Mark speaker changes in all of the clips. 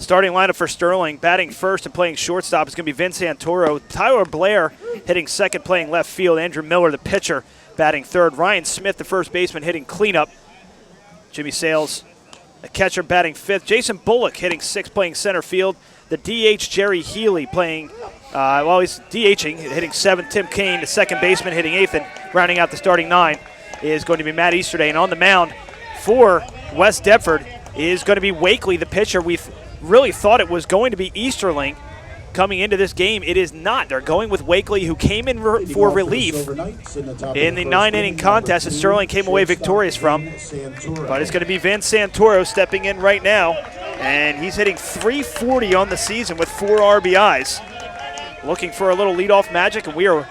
Speaker 1: Starting lineup for Sterling, batting first and playing shortstop is going to be Vince Santoro. Tyler Blair hitting second, playing left field. Andrew Miller, the pitcher, batting third. Ryan Smith, the first baseman, hitting cleanup. Jimmy Sales, the catcher, batting fifth. Jason Bullock hitting sixth, playing center field. The DH, Jerry Healy, playing, he's DHing, hitting seventh. Tim Kane, the second baseman, hitting eighth. And rounding out the starting nine is going to be Matt Easterday. And on the mound for West Deptford is going to be Wakely, the pitcher. We've really thought it was going to be Easterling coming into this game. It is not. They're going with Wakely, who came in for relief in the 9-inning contest that Sterling came away victorious from. But it's going to be Vince Santoro stepping in right now, and he's hitting .340 on the season with 4 RBIs. Looking for a little leadoff magic, and we are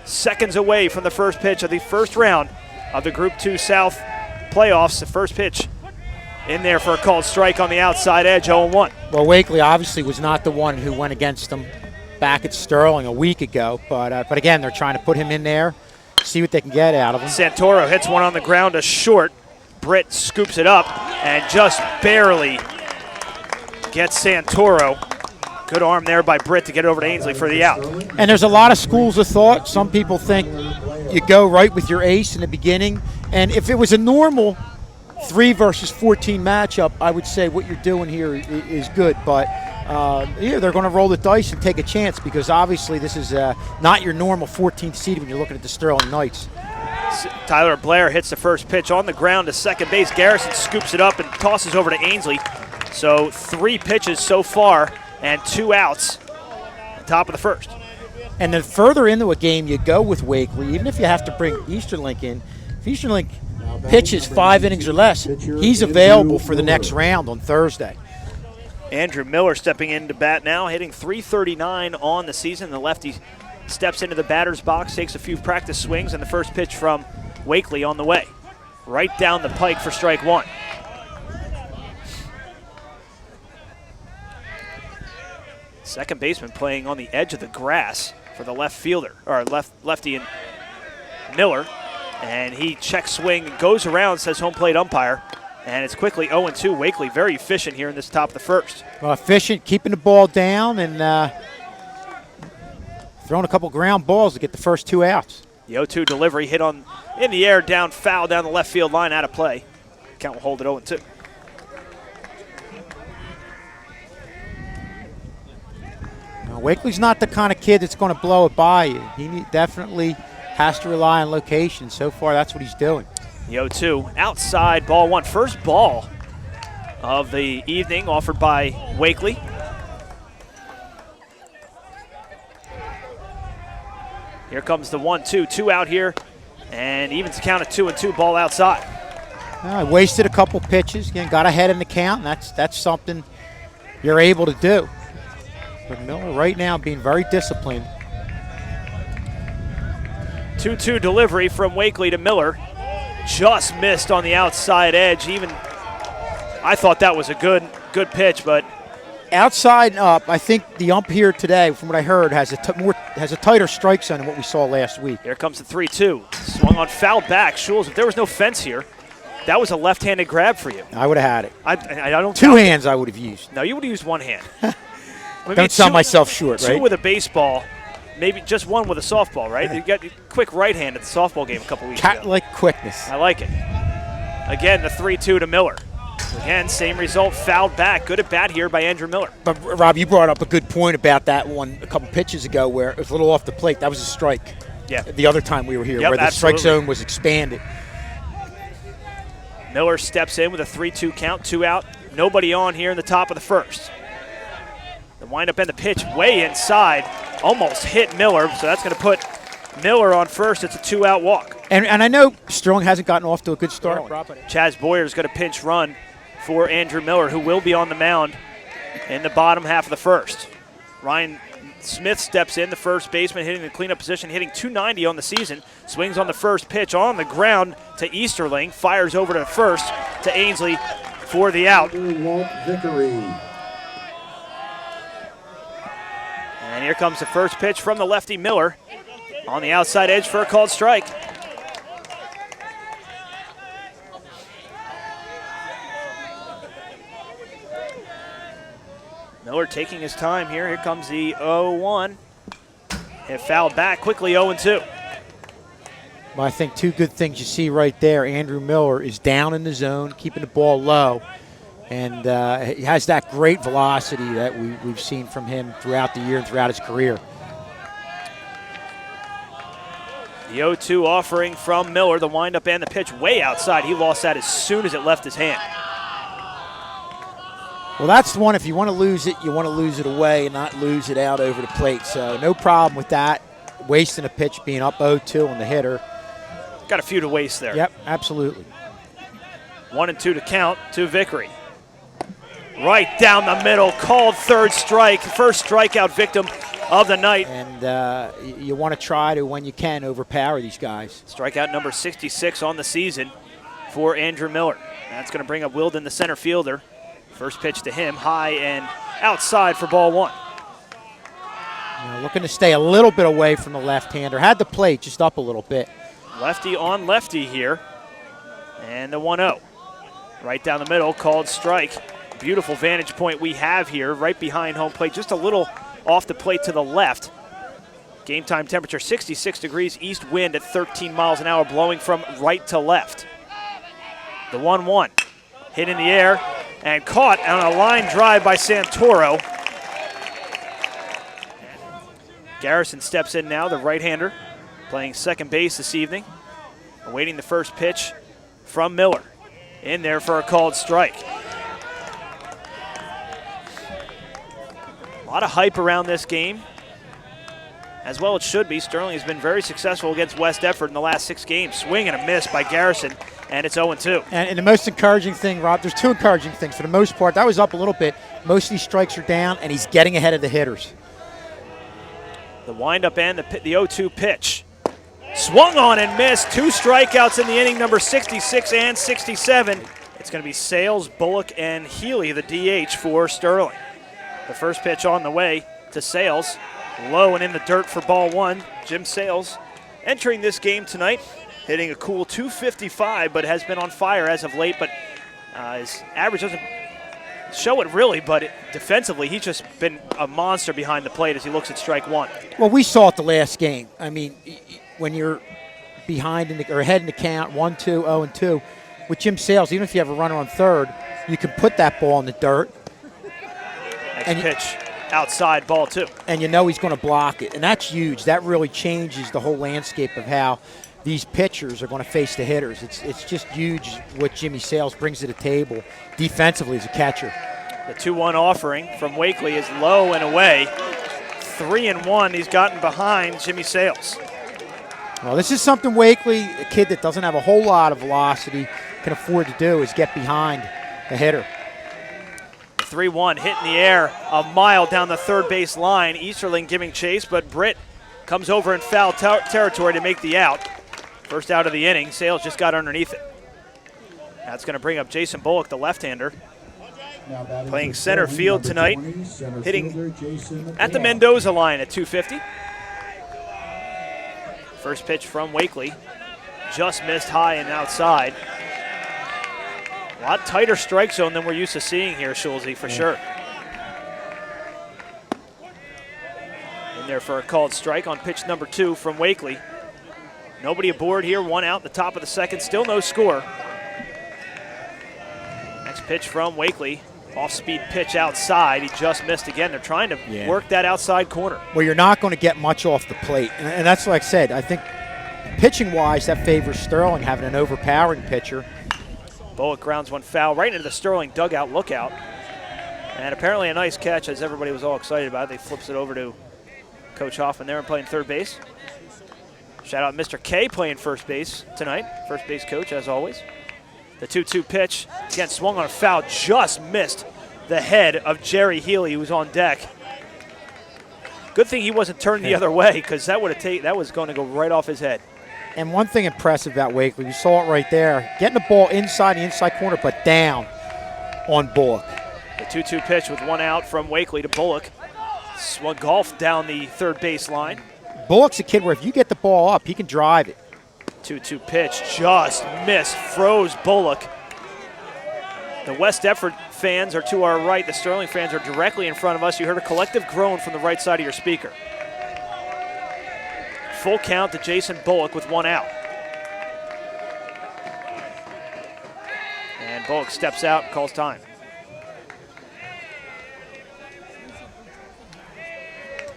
Speaker 1: seconds away from the first pitch of the first round of the Group 2 South playoffs. The first pitch in there for a called strike on the outside edge, 0-1.
Speaker 2: Well, Wakely obviously was not the one who went against them back at Sterling a week ago, but again, they're trying to put him in there, see what they can get out of him.
Speaker 1: Santoro hits one on the ground to short. Britt scoops it up and just barely gets Santoro. Good arm there by Britt to get it over to Ainsley for the out.
Speaker 2: And there's a lot of schools of thought. Some people think you go right with your ace in the beginning, and if it was a normal 3 versus 14 matchup, I would say what you're doing here is good. But they're going to roll the dice and take a chance, because obviously this is not your normal 14th seed when you're looking at the Sterling Knights.
Speaker 1: Tyler Blair hits the first pitch on the ground to second base. Garrison scoops it up and tosses over to Ainsley. So 3 pitches so far and 2 outs at the top of the first.
Speaker 2: And then further into a game, you go with Wakely, even if you have to bring Easterlink in. If Easterlink pitches 5 innings or less, he's available for the next round on Thursday.
Speaker 1: Andrew Miller stepping in to bat now, hitting .339 on the season. The lefty steps into the batter's box, takes a few practice swings, and the first pitch from Wakely on the way. Right down the pike for strike 1. Second baseman playing on the edge of the grass for the left fielder, or lefty and Miller. And he checks swing and goes around, says home plate umpire. And it's quickly 0-2. Wakely very efficient here in this top of the first.
Speaker 2: Well, efficient, keeping the ball down and throwing a couple ground balls to get the first 2 outs.
Speaker 1: The 0-2 delivery hit on in the air, down foul down the left field line, out of play. Count will hold it 0-2.
Speaker 2: Now, Wakely's not the kind of kid that's going to blow it by you. He definitely has to rely on location. So far, that's what he's doing.
Speaker 1: The 0-2, outside, ball 1. First ball of the evening offered by Wakely. Here comes the 1-2, 2 out here, and evens the count at 2-2, ball outside.
Speaker 2: I wasted a couple pitches, again, got ahead in the count, and that's something you're able to do. But Miller right now being very disciplined.
Speaker 1: 2-2 delivery from Wakely to Miller. Just missed on the outside edge. Even I thought that was a good pitch, but
Speaker 2: outside and up, I think the ump here today, from what I heard, has a tighter strike zone than what we saw last week.
Speaker 1: Here comes the 3-2. Swung on, foul back. Schulz, if there was no fence here, that was a left-handed grab for you.
Speaker 2: I would have had it.
Speaker 1: I don't.
Speaker 2: 2 hands I would have used.
Speaker 1: No, you would have used 1 hand.
Speaker 2: Don't sell myself short, right?
Speaker 1: 2 with a baseball. Maybe just 1 with a softball, right? You got quick right hand at the softball game a couple weeks ago.
Speaker 2: Cat-like quickness.
Speaker 1: I like it. Again, the 3-2 to Miller. Again, same result, fouled back. Good at bat here by Andrew Miller.
Speaker 2: But, Rob, you brought up a good point about that one a couple pitches ago where it was a little off the plate. That was a strike.
Speaker 1: Yeah.
Speaker 2: The other time we were here,
Speaker 1: yep,
Speaker 2: where the
Speaker 1: absolutely.
Speaker 2: strike zone was expanded.
Speaker 1: Miller steps in with a 3-2 count, 2 out. Nobody on here in the top of the first. The windup and the pitch way inside. Almost hit Miller, so that's going to put Miller on first. It's a 2-out walk.
Speaker 2: And I know Sterling hasn't gotten off to a good start.
Speaker 1: Chaz Boyer's got a pinch run for Andrew Miller, who will be on the mound in the bottom half of the first. Ryan Smith steps in, the first baseman, hitting the cleanup position, hitting .290 on the season. Swings on the first pitch on the ground to Easterling. Fires over to first to Ainsley for the out. And here comes the first pitch from the lefty Miller on the outside edge for a called strike. Miller taking his time here. Here comes the 0-1. Hit fouled back quickly, 0-2.
Speaker 2: Well, I think two good things you see right there. Andrew Miller is down in the zone, keeping the ball low, and he has that great velocity that we've seen from him throughout the year and throughout his career.
Speaker 1: The 0-2 offering from Miller, the windup and the pitch way outside. He lost that as soon as it left his hand.
Speaker 2: Well, that's the one, if you want to lose it, you want to lose it away and not lose it out over the plate. So no problem with that. Wasting a pitch, being up 0-2 on the hitter.
Speaker 1: Got a few to waste there.
Speaker 2: Yep, absolutely.
Speaker 1: 1-2 to count to Vickery. Right down the middle, called third strike. First strikeout victim of the night.
Speaker 2: And you want to try to, when you can, overpower these guys.
Speaker 1: Strikeout number 66 on the season for Andrew Miller. That's going to bring up Wilden, the center fielder. First pitch to him, high and outside for ball one.
Speaker 2: Looking to stay a little bit away from the left-hander. Had the plate just up a little bit.
Speaker 1: Lefty on lefty here. And the 1-0. Right down the middle, called strike. Beautiful vantage point we have here, right behind home plate, just a little off the plate to the left. Game time temperature 66 degrees, east wind at 13 miles an hour, blowing from right to left. The 1-1, hit in the air and caught on a line drive by Santoro. Garrison steps in now, the right-hander, playing second base this evening, awaiting the first pitch from Miller. In there for a called strike. A lot of hype around this game, as well it should be. Sterling has been very successful against West Deptford in the last 6 games. Swing and a miss by Garrison, and it's 0-2.
Speaker 2: And the most encouraging thing, Rob, there's 2 encouraging things. For the most part, that was up a little bit. Most of these strikes are down, and he's getting ahead of the hitters.
Speaker 1: The windup and the 0-2 pitch. Swung on and missed. 2 strikeouts in the inning, number 66 and 67. It's going to be Sales, Bullock, and Healy, the DH for Sterling. The first pitch on the way to Sales. Low and in the dirt for ball one. Jim Sales entering this game tonight, hitting a cool .255, but has been on fire as of late. But his average doesn't show it really, but defensively, he's just been a monster behind the plate as he looks at strike one.
Speaker 2: Well, we saw it the last game. I mean, when you're behind or ahead in the count, 1-2, 0-2, with Jim Sales, even if you have a runner on third, you can put that ball in the dirt.
Speaker 1: Next pitch, outside, ball 2.
Speaker 2: And you know he's going to block it, and that's huge. That really changes the whole landscape of how these pitchers are going to face the hitters. It's just huge what Jimmy Sales brings to the table defensively as a catcher.
Speaker 1: The 2-1 offering from Wakely is low and away. 3-1 he's gotten behind Jimmy Sales.
Speaker 2: Well, this is something Wakely, a kid that doesn't have a whole lot of velocity, can afford to do, is get behind the hitter.
Speaker 1: 3-1 hit in the air a mile down the third base line. Easterling giving chase, but Britt comes over in foul territory to make the out. First out of the inning. Sales just got underneath it. That's going to bring up Jason Bullock, the left-hander, playing center field tonight, hitting at the Mendoza line at 250. First pitch from Wakely, just missed high and outside. A lot tighter strike zone than we're used to seeing here, Schulze, for sure. In there for a called strike on pitch number 2 from Wakely. Nobody aboard here, 1 out, the top of the second, still no score. Next pitch from Wakely, off-speed pitch outside. He just missed again. They're trying to work that outside corner.
Speaker 2: Well, you're not going to get much off the plate, and that's like I said. I think pitching-wise, that favors Sterling having an overpowering pitcher.
Speaker 1: Bullock grounds one foul right into the Sterling dugout lookout. And apparently a nice catch, as everybody was all excited about it. They flips it over to Coach Hoffman there and playing third base. Shout out Mr. K playing first base tonight. First base coach, as always. The 2-2 pitch, again swung on a foul, just missed the head of Jerry Healy, who was on deck. Good thing he wasn't turned the other way, because that was going to go right off his head.
Speaker 2: And one thing impressive about Wakely, you saw it right there, getting the ball inside the inside corner, but down on Bullock.
Speaker 1: The 2-2 pitch with 1 out from Wakely to Bullock. Swung golf down the third base line.
Speaker 2: Bullock's a kid where if you get the ball up, he can drive it.
Speaker 1: 2-2 pitch, just missed, froze Bullock. The West Deptford fans are to our right. The Sterling fans are directly in front of us. You heard a collective groan from the right side of your speaker. Full count to Jason Bullock with 1 out. And Bullock steps out and calls time.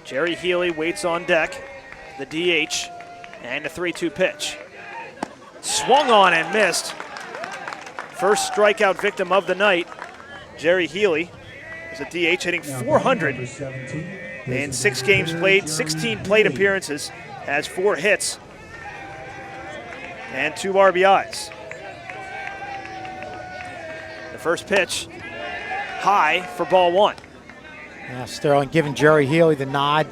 Speaker 1: Jerry Healy waits on deck, the DH, and a 3-2 pitch. Swung on and missed. First strikeout victim of the night, Jerry Healy, is a DH hitting 400 in 6 games played, 16 plate appearances, has 4 hits and 2 RBIs. The first pitch, high for ball 1.
Speaker 2: Yeah, Sterling giving Jerry Healy the nod,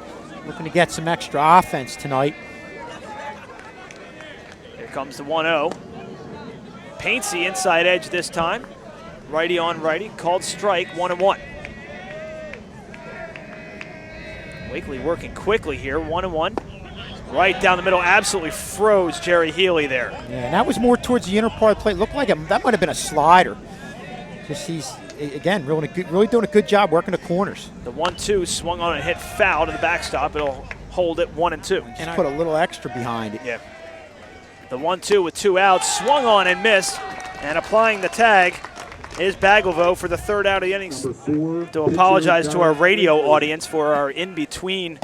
Speaker 2: looking to get some extra offense tonight.
Speaker 1: Here comes the 1-0. Paints the inside edge this time. Righty on righty, called strike, 1-1. Wakely working quickly here, 1-1. Right down the middle, absolutely froze Jerry Healy there.
Speaker 2: Yeah, and that was more towards the inner part of the plate. Looked like that might have been a slider. Just he's, again, really doing a good job working the corners.
Speaker 1: The 1-2 swung on and hit foul to the backstop. It'll hold it 1-2.
Speaker 2: Just put a little extra behind it.
Speaker 1: Yeah. The 1-2 with 2 outs, swung on and missed, and applying the tag is Bagelvo for the 3rd out of the innings. To apologize to our radio audience for our in-between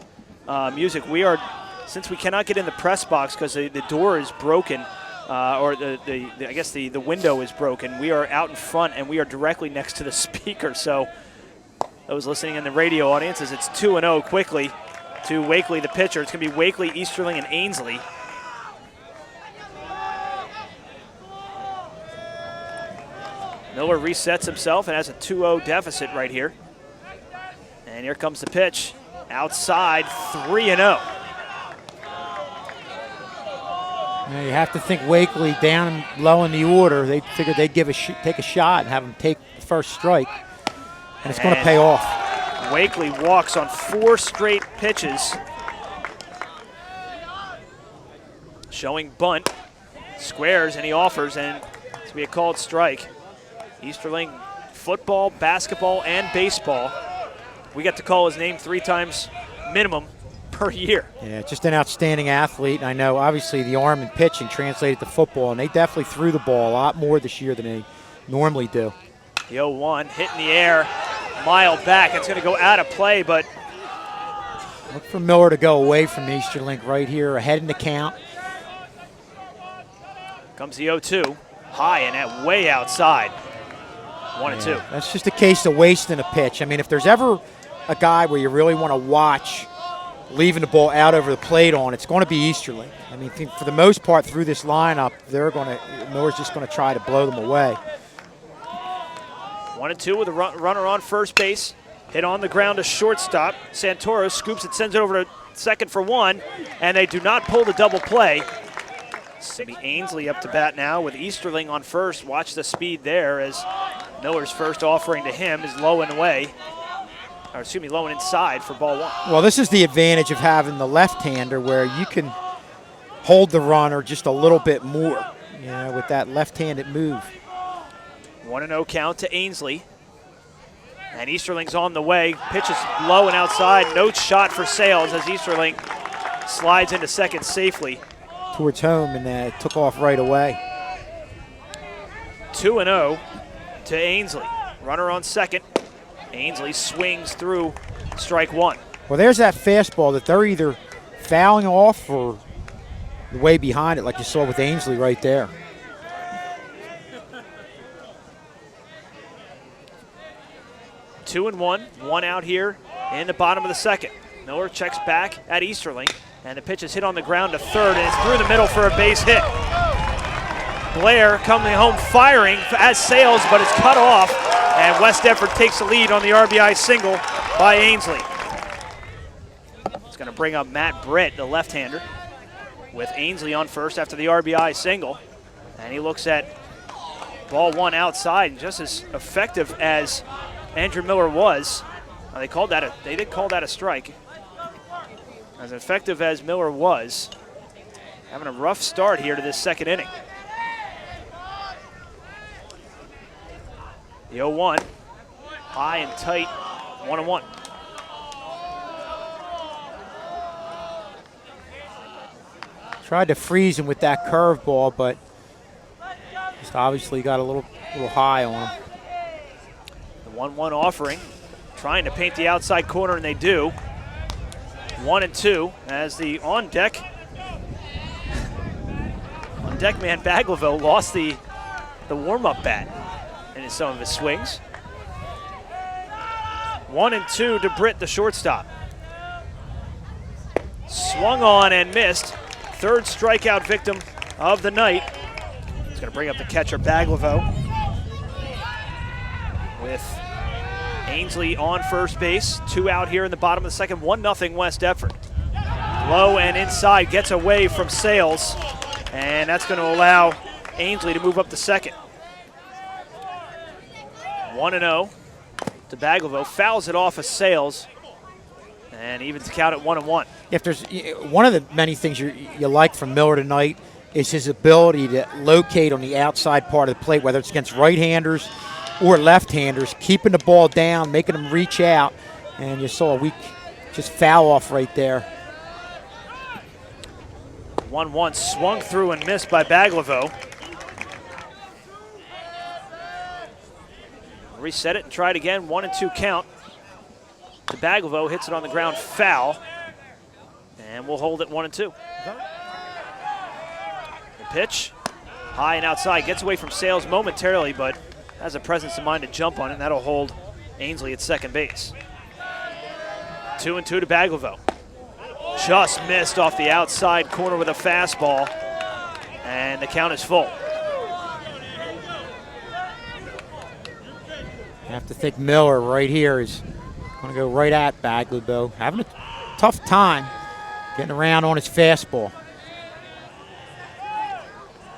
Speaker 1: music. Since we cannot get in the press box because the door is broken, or I guess the window is broken, we are out in front and we are directly next to the speaker. So those listening in the radio audience, as it's 2-0 quickly to Wakely, the pitcher. It's going to be Wakely, Easterling, and Ainsley. Miller resets himself and has a 2-0 deficit right here. And here comes the pitch. Outside, 3-0.
Speaker 2: Now you have to think Wakely down low in the order. They figured they'd take a shot and have him take the first strike. And it's going to pay off.
Speaker 1: Wakely walks on 4 straight pitches. Showing bunt. Squares and he offers, and it's going to be a called strike. Easterling, football, basketball, and baseball. We get to call his name 3 times minimum per year.
Speaker 2: Yeah, just an outstanding athlete. And I know, obviously, the arm and pitching translated to football, and they definitely threw the ball a lot more this year than they normally do.
Speaker 1: The 0-1 hit in the air, mile back. It's going to go out of play, but
Speaker 2: look for Miller to go away from Easterling right here, ahead in the count.
Speaker 1: Comes the 0-2, high and at way outside. 1-2.
Speaker 2: Yeah, that's just a case of wasting a pitch. I mean, if there's ever a guy where you really want to watch leaving the ball out over the plate on, it's going to be Easterling. I mean, for the most part through this lineup, Miller's just going to try to blow them away.
Speaker 1: 1-2 with a runner on first base. Hit on the ground to shortstop. Santoro scoops it, sends it over to second for 1, and they do not pull the double play. It's going to be Ainsley up to bat now with Easterling on first. Watch the speed there as Miller's first offering to him is low and away. Or excuse me, low and inside for ball 1.
Speaker 2: Well, this is the advantage of having the left-hander where you can hold the runner just a little bit more, with that left-handed move.
Speaker 1: 1-0 count to Ainsley. And Easterling's on the way. Pitch is low and outside. No shot for Sales as Easterling slides into second safely.
Speaker 2: Towards home, and took off right away.
Speaker 1: 2-0 to Ainsley. Runner on second. Ainsley swings through strike 1.
Speaker 2: Well, there's that fastball that they're either fouling off or the way behind it, like you saw with Ainsley right there.
Speaker 1: Two and one out here in the bottom of the second. Miller checks back at Easterling, and the pitch is hit on the ground to third, and it's through the middle for a base hit. Blair coming home firing as Sales, but it's cut off, and West Deptford takes the lead on the RBI single by Ainsley. It's going to bring up Matt Britt, the left-hander, with Ainsley on first after the RBI single, and he looks at ball 1 outside, and just as effective as Andrew Miller was. They did call that a strike. As effective as Miller was, having a rough start here to this second inning. The 0-1 High and tight, 1-1.
Speaker 2: Tried to freeze him with that curveball, but just obviously got a little high on him.
Speaker 1: The 1-1 offering, trying to paint the outside corner, and they do. 1-2 as the on-deck man Baglivo lost the warm-up bat in some of his swings. 1-2 to Britt, the shortstop. Swung on and missed. Third strikeout victim of the night. He's going to bring up the catcher Baglivo with Ainsley on first base. 2 out here in the bottom of the second. 1-0 West Deptford. Low and inside, gets away from Sales, and that's going to allow Ainsley to move up to second. 1-0 to Baglivo. Fouls it off of Sales, and evens the count at 1-1.
Speaker 2: If there's one of the many things you like from Miller tonight is his ability to locate on the outside part of the plate, whether it's against right-handers or left-handers, keeping the ball down, making them reach out, and you saw a weak just foul off right there.
Speaker 1: 1-1 swung through and missed by Baglivo. Reset it and try it again. 1-2 count to Baglivo. Hits it on the ground, foul, and we'll hold it 1-2. The pitch, high and outside, gets away from Sales momentarily, but has a presence of mind to jump on it, and that'll hold Ainsley at second base. 2-2 to Baglivo. Just missed off the outside corner with a fastball, and the count is full.
Speaker 2: I have to think Miller right here is going to go right at Baglivo. Having a tough time getting around on his fastball.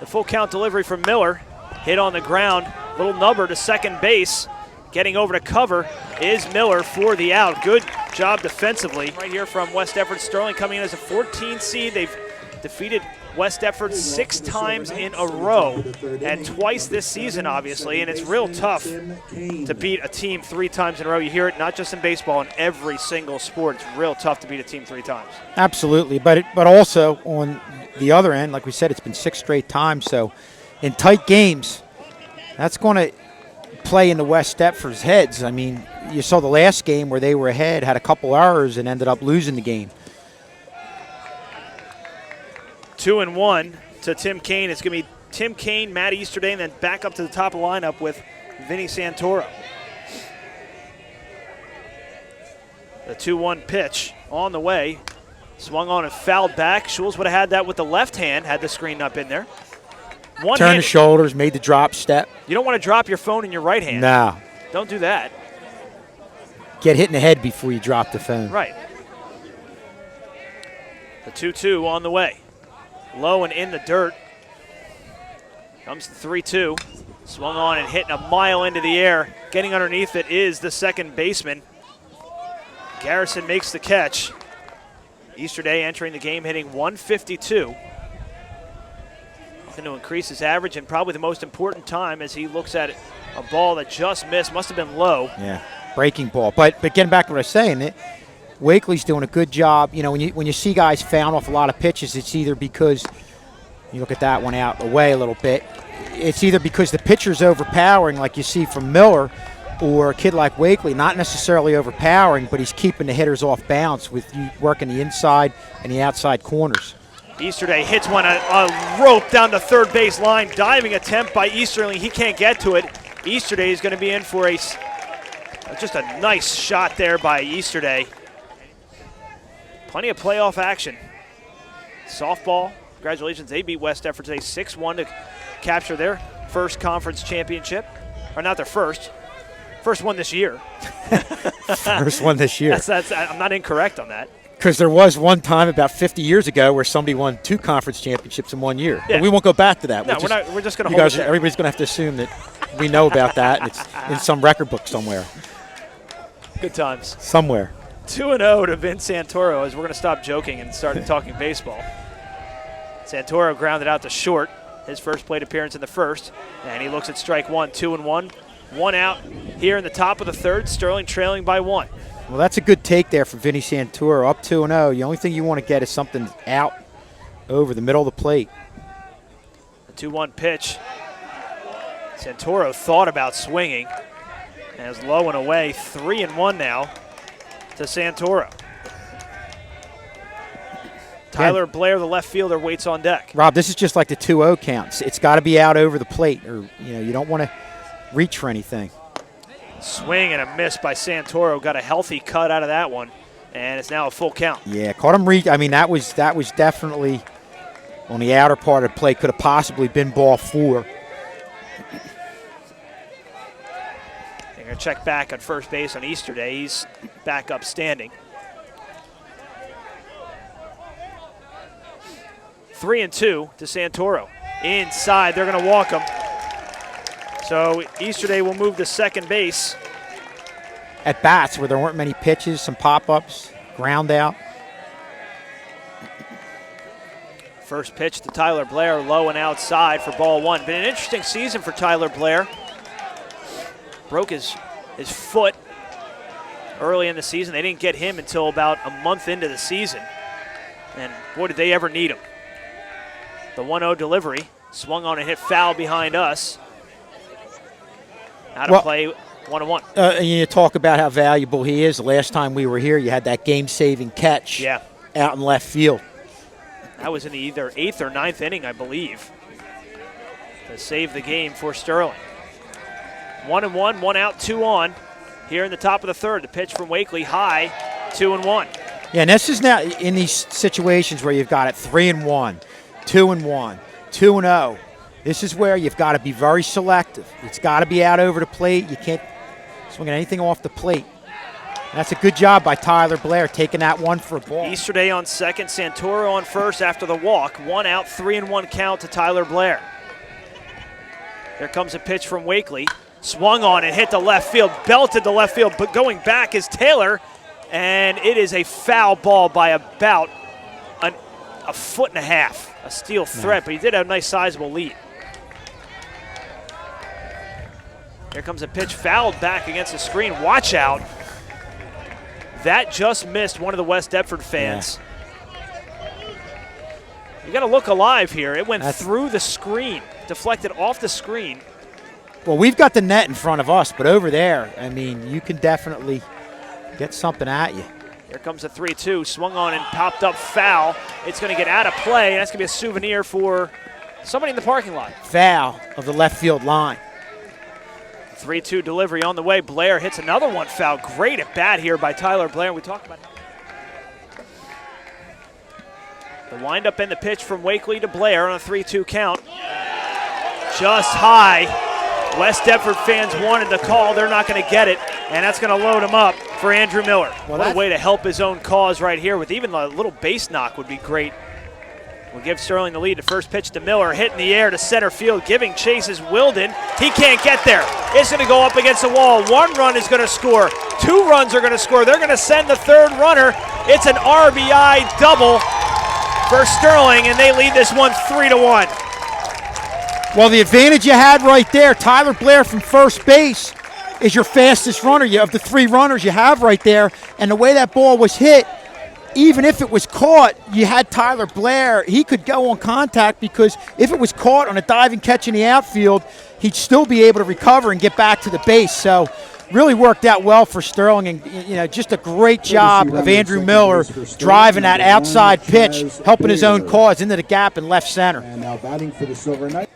Speaker 1: The full count delivery from Miller. Hit on the ground. Little nubber to second base. Getting over to cover is Miller for the out. Good job defensively. Right here from West Deptford. Sterling coming in as a 14 seed. They've defeated West Deptford 6 times in a row, and twice this season, obviously, and it's real tough to beat a team 3 times in a row. You hear it not just in baseball, in every single sport. It's real tough to beat a team 3 times.
Speaker 2: Absolutely, but also on the other end, like we said, it's been 6 straight times, so in tight games, that's going to play into West Deptford's heads. I mean, you saw the last game where they were ahead, had a couple errors, and ended up losing the game.
Speaker 1: 2-1 to Tim Kaine. It's going to be Tim Kaine, Matt Easterday, and then back up to the top of the lineup with Vinny Santoro. The 2-1 pitch on the way. Swung on and fouled back. Schultz would have had that with the left hand, had the screen up in there.
Speaker 2: Turn the shoulders, made the drop step.
Speaker 1: You don't want to drop your phone in your right hand.
Speaker 2: No.
Speaker 1: Don't do that.
Speaker 2: Get hit in the head before you drop the phone.
Speaker 1: Right. The 2-2 on the way. Low and in the dirt. Comes the 3-2. Swung on and hitting a mile into the air. Getting underneath it is the second baseman. Garrison makes the catch. Easterday entering the game hitting 152. Looking to increase his average, and probably the most important time as he looks at a ball that just missed. Must have been low.
Speaker 2: Yeah, breaking ball. But getting back to what I was saying, Wakely's doing a good job. You know, when you see guys foul off a lot of pitches, it's either because, you look at that one out away a little bit, it's either because the pitcher's overpowering like you see from Miller, or a kid like Wakely, not necessarily overpowering, but he's keeping the hitters off balance with you working the inside and the outside corners.
Speaker 1: Easterday hits one, a rope down the third base line. Diving attempt by Easterling. He can't get to it. Easterday is going to be in for just a nice shot there by Easterday. Plenty of playoff action. Softball, congratulations. They beat West Deptford today 6-1 to capture their first conference championship. Or not their first. First one this year.
Speaker 2: First one this year.
Speaker 1: I'm not incorrect on that.
Speaker 2: Because there was one time about 50 years ago where somebody won 2 conference championships in 1 year.
Speaker 1: Yeah.
Speaker 2: But we won't go back to that.
Speaker 1: No, we're just going to hold it there.
Speaker 2: Everybody's going to have to assume that we know about that, and it's in some record book somewhere.
Speaker 1: Good times.
Speaker 2: Somewhere.
Speaker 1: 2-0 to Vince Santoro as we're going to stop joking and start talking baseball. Santoro grounded out to short, his first plate appearance in the first, and he looks at strike one, 2-1. 1 out here in the top of the third. Sterling trailing by 1.
Speaker 2: Well, that's a good take there for Vinny Santoro. Up 2-0. The only thing you want to get is something out over the middle of the plate.
Speaker 1: The 2-1 pitch. Santoro thought about swinging and is low and away. 3-1 now to Santoro. Tyler Blair, the left fielder, waits on deck.
Speaker 2: Rob, this is just like the 2-0 counts. It's got to be out over the plate, or you don't want to reach for anything.
Speaker 1: Swing and a miss by Santoro. Got a healthy cut out of that one, and it's now a full count.
Speaker 2: Yeah, caught him reach. I mean, that was definitely on the outer part of the plate. Could have possibly been ball 4.
Speaker 1: They're going to check back on first base on Easter Day. He's back up standing. 3-2 to Santoro. Inside, they're going to walk him. So Easterday will move to second base.
Speaker 2: At bats where there weren't many pitches, some pop-ups, ground out.
Speaker 1: First pitch to Tyler Blair, low and outside for ball 1. Been an interesting season for Tyler Blair. Broke his foot early in the season. They didn't get him until about a month into the season. And boy, did they ever need him. The 1-0 delivery, swung on and hit foul behind us. Out of play, 1-1.
Speaker 2: You talk about how valuable he is. The last time we were here, you had that game-saving catch out in left field.
Speaker 1: That was in the either 8th or 9th inning, I believe, to save the game for Sterling. 1-1, 1 out, 2 on. Here in the top of the third, the pitch from Wakely, high, 2-1.
Speaker 2: Yeah, and this is now in these situations where you've got it 3-1, 2-1, 2-0. This is where you've got to be very selective. It's got to be out over the plate. You can't swing at anything off the plate. And that's a good job by Tyler Blair, taking that one for a ball.
Speaker 1: Easterday on second, Santoro on first after the walk. 1 out, 3-1 count to Tyler Blair. Here comes a pitch from Wakely. Swung on and hit the left field, belted the left field, but going back is Taylor, and it is a foul ball by about a foot and a half. A steal threat, but he did have a nice sizable lead. Here comes a pitch fouled back against the screen. Watch out. That just missed one of the West Deptford fans. You got to look alive here. It went through the screen, deflected off the screen.
Speaker 2: Well, we've got the net in front of us, but over there, I mean, you can definitely get something at you.
Speaker 1: Here comes a 3-2, swung on and popped up foul. It's going to get out of play, and that's going to be a souvenir for somebody in the parking lot.
Speaker 2: Foul of the left field line.
Speaker 1: 3-2 delivery on the way. Blair hits another one foul. Great at bat here by Tyler Blair. We talked about it. The windup and the pitch from Wakely to Blair on a 3-2 count. Just high. West Deptford fans wanted the call. They're not going to get it, and that's going to load him up for Andrew Miller. Well, what a way to help his own cause right here with even a little base knock would be great. We'll give Sterling the lead. The first pitch to Miller, hit in the air to center field, giving chase is Wilden. He can't get there. It's going to go up against the wall. 1 run is going to score. 2 runs are going to score. They're going to send the 3rd runner. It's an RBI double for Sterling, and they lead this one 3-1.
Speaker 2: Well, the advantage you had right there, Tyler Blair from first base is your fastest runner of the 3 runners you have right there. And the way that ball was hit, even if it was caught, you had Tyler Blair. He could go on contact because if it was caught on a diving catch in the outfield, he'd still be able to recover and get back to the base. So really worked out well for Sterling, and just a great job of Andrew Miller driving that outside pitch, helping his own cause into the gap in left center.
Speaker 3: And now batting for the Silver Knights.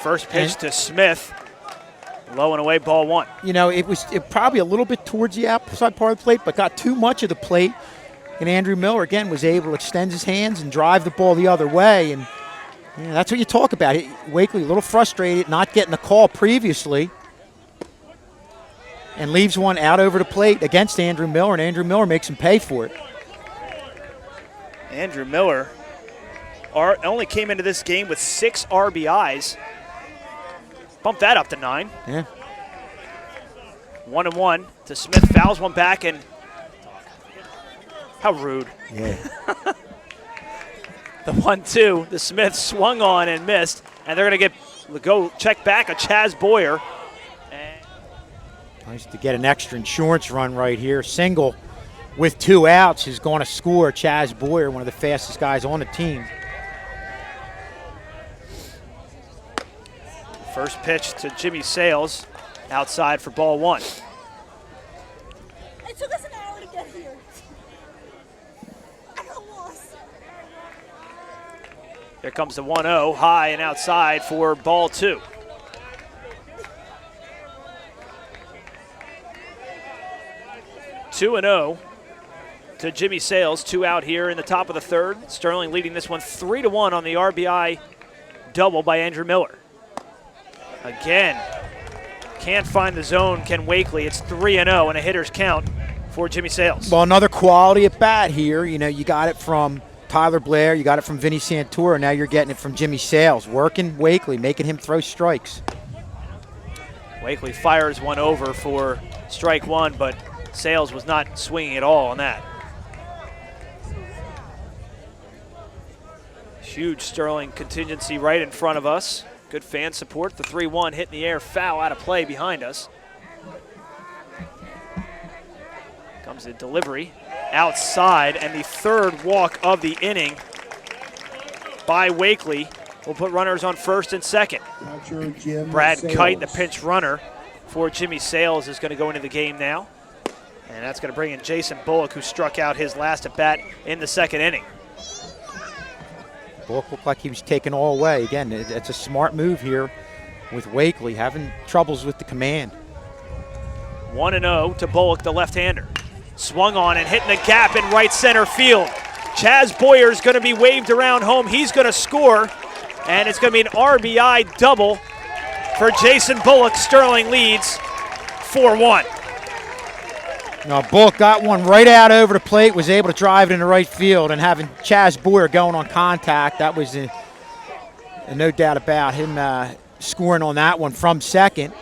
Speaker 1: First pitch to Smith. Low and away, ball 1.
Speaker 2: It was probably a little bit towards the outside part of the plate, but got too much of the plate. And Andrew Miller, again, was able to extend his hands and drive the ball the other way. And that's what you talk about. Wakely a little frustrated, not getting the call previously. And leaves one out over the plate against Andrew Miller, and Andrew Miller makes him pay for it.
Speaker 1: Andrew Miller only came into this game with 6 RBIs. Bump that up to 9.
Speaker 2: Yeah.
Speaker 1: 1-1 to Smith, fouls one back, and How rude.
Speaker 2: Yeah.
Speaker 1: The 1-2, the Smith swung on and missed, and they're going to go check back a Chaz Boyer. And
Speaker 2: Nice to get an extra insurance run right here. Single with 2 outs is going to score. Chaz Boyer, one of the fastest guys on the team.
Speaker 1: first pitch to Jimmy Sales, outside for ball 1.
Speaker 4: It took us an hour to get here. I got lost.
Speaker 1: Here comes the 1-0, high and outside for ball 2. Two and 0 to Jimmy Sales, 2 out here in the top of the third. Sterling leading this one 3-1 on the RBI double by Andrew Miller. Again, can't find the zone, Ken Wakely. It's 3-0 and a hitter's count for Jimmy Sales.
Speaker 2: Well, another quality at bat here. You know, you got it from Tyler Blair, you got it from Vinny Santoro, now you're getting it from Jimmy Sales. Working Wakely, making him throw strikes.
Speaker 1: Wakely fires one over for strike 1, but Sales was not swinging at all on that. Huge Sterling contingency right in front of us. Good fan support. The 3-1 hit in the air, foul out of play behind us. Comes the delivery outside, and the third walk of the inning by Wakely will put runners on first and second. Brad Kite, the pinch runner for Jimmy Sales, is going to go into the game now. And that's going to bring in Jason Bullock, who struck out his last at bat in the second inning.
Speaker 2: Bullock looked like he was taken all away. Again, it's a smart move here with Wakely, having troubles with the command.
Speaker 1: 1-0 to Bullock, the left-hander. Swung on and hitting the gap in right center field. Chaz Boyer's going to be waved around home. He's going to score, and it's going to be an RBI double for Jason Bullock. Sterling leads 4-1.
Speaker 2: Now, Bullock got one right out over the plate, was able to drive it into right field, and having Chaz Boyer going on contact, that was no doubt about him scoring on that one from second.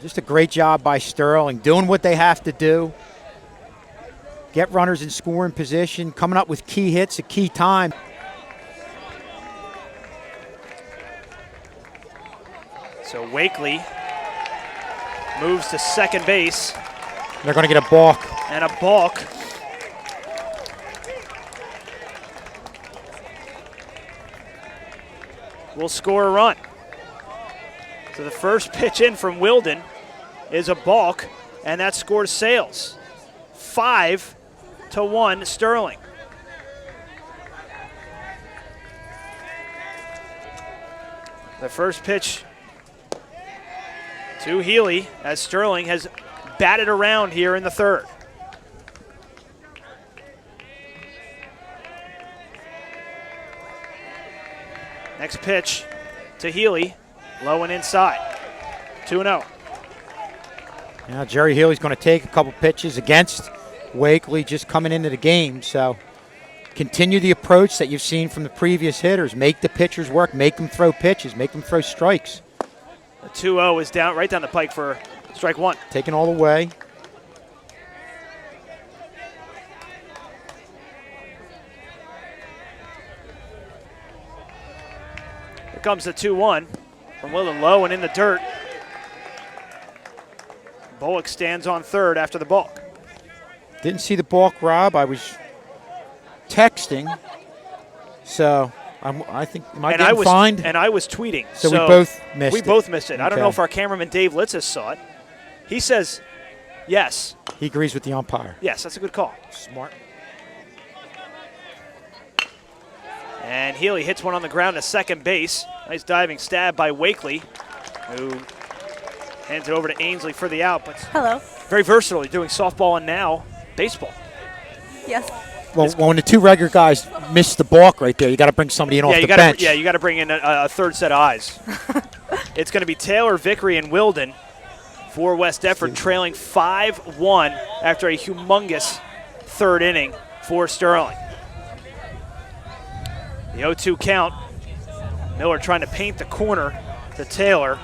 Speaker 2: Just a great job by Sterling, doing what they have to do. Get runners in scoring position, coming up with key hits at key time.
Speaker 1: So Wakely moves to second base.
Speaker 2: They're going to get a balk.
Speaker 1: And a balk. Will score a run. So the first pitch in from Wilden is a balk, and that scores Sales. 5-1 Sterling. The first pitch to Healy, as Sterling has batted around here in the third. Next pitch to Healy, low and inside. 2-0.
Speaker 2: Now Jerry Healy's going to take a couple pitches against Wakely just coming into the game. So continue the approach that you've seen from the previous hitters. Make the pitchers work, make them throw pitches, make them throw strikes.
Speaker 1: The 2-0 is down right down the pike for strike 1.
Speaker 2: Taken all the way.
Speaker 1: Here comes the 2-1 from Wilden, low and in the dirt. Bullock stands on third after the balk.
Speaker 2: Didn't see the balk, Rob. I was texting, so I think am I getting fined?
Speaker 1: And I was tweeting.
Speaker 2: So we both missed it.
Speaker 1: We both missed it. I don't know
Speaker 2: Okay.
Speaker 1: if our cameraman Dave Litzis saw it. He says yes.
Speaker 2: He agrees with the umpire.
Speaker 1: Yes, that's a good call.
Speaker 2: Smart.
Speaker 1: And Healy hits one on the ground to second base. Nice diving stab by Wakely, who hands it over to Ainsley for the out. But
Speaker 4: Hello.
Speaker 1: very versatile. He's doing softball and now baseball.
Speaker 4: Yes.
Speaker 2: Well, when the two regular guys miss the balk right there, you got to bring somebody in off the bench.
Speaker 1: Yeah, you got to bring in a third set of eyes. It's going to be Taylor, Vickery, and Wilden for West Deptford, trailing 5-1 after a humongous third inning for Sterling. The 0-2 count. Miller trying to paint the corner to Taylor.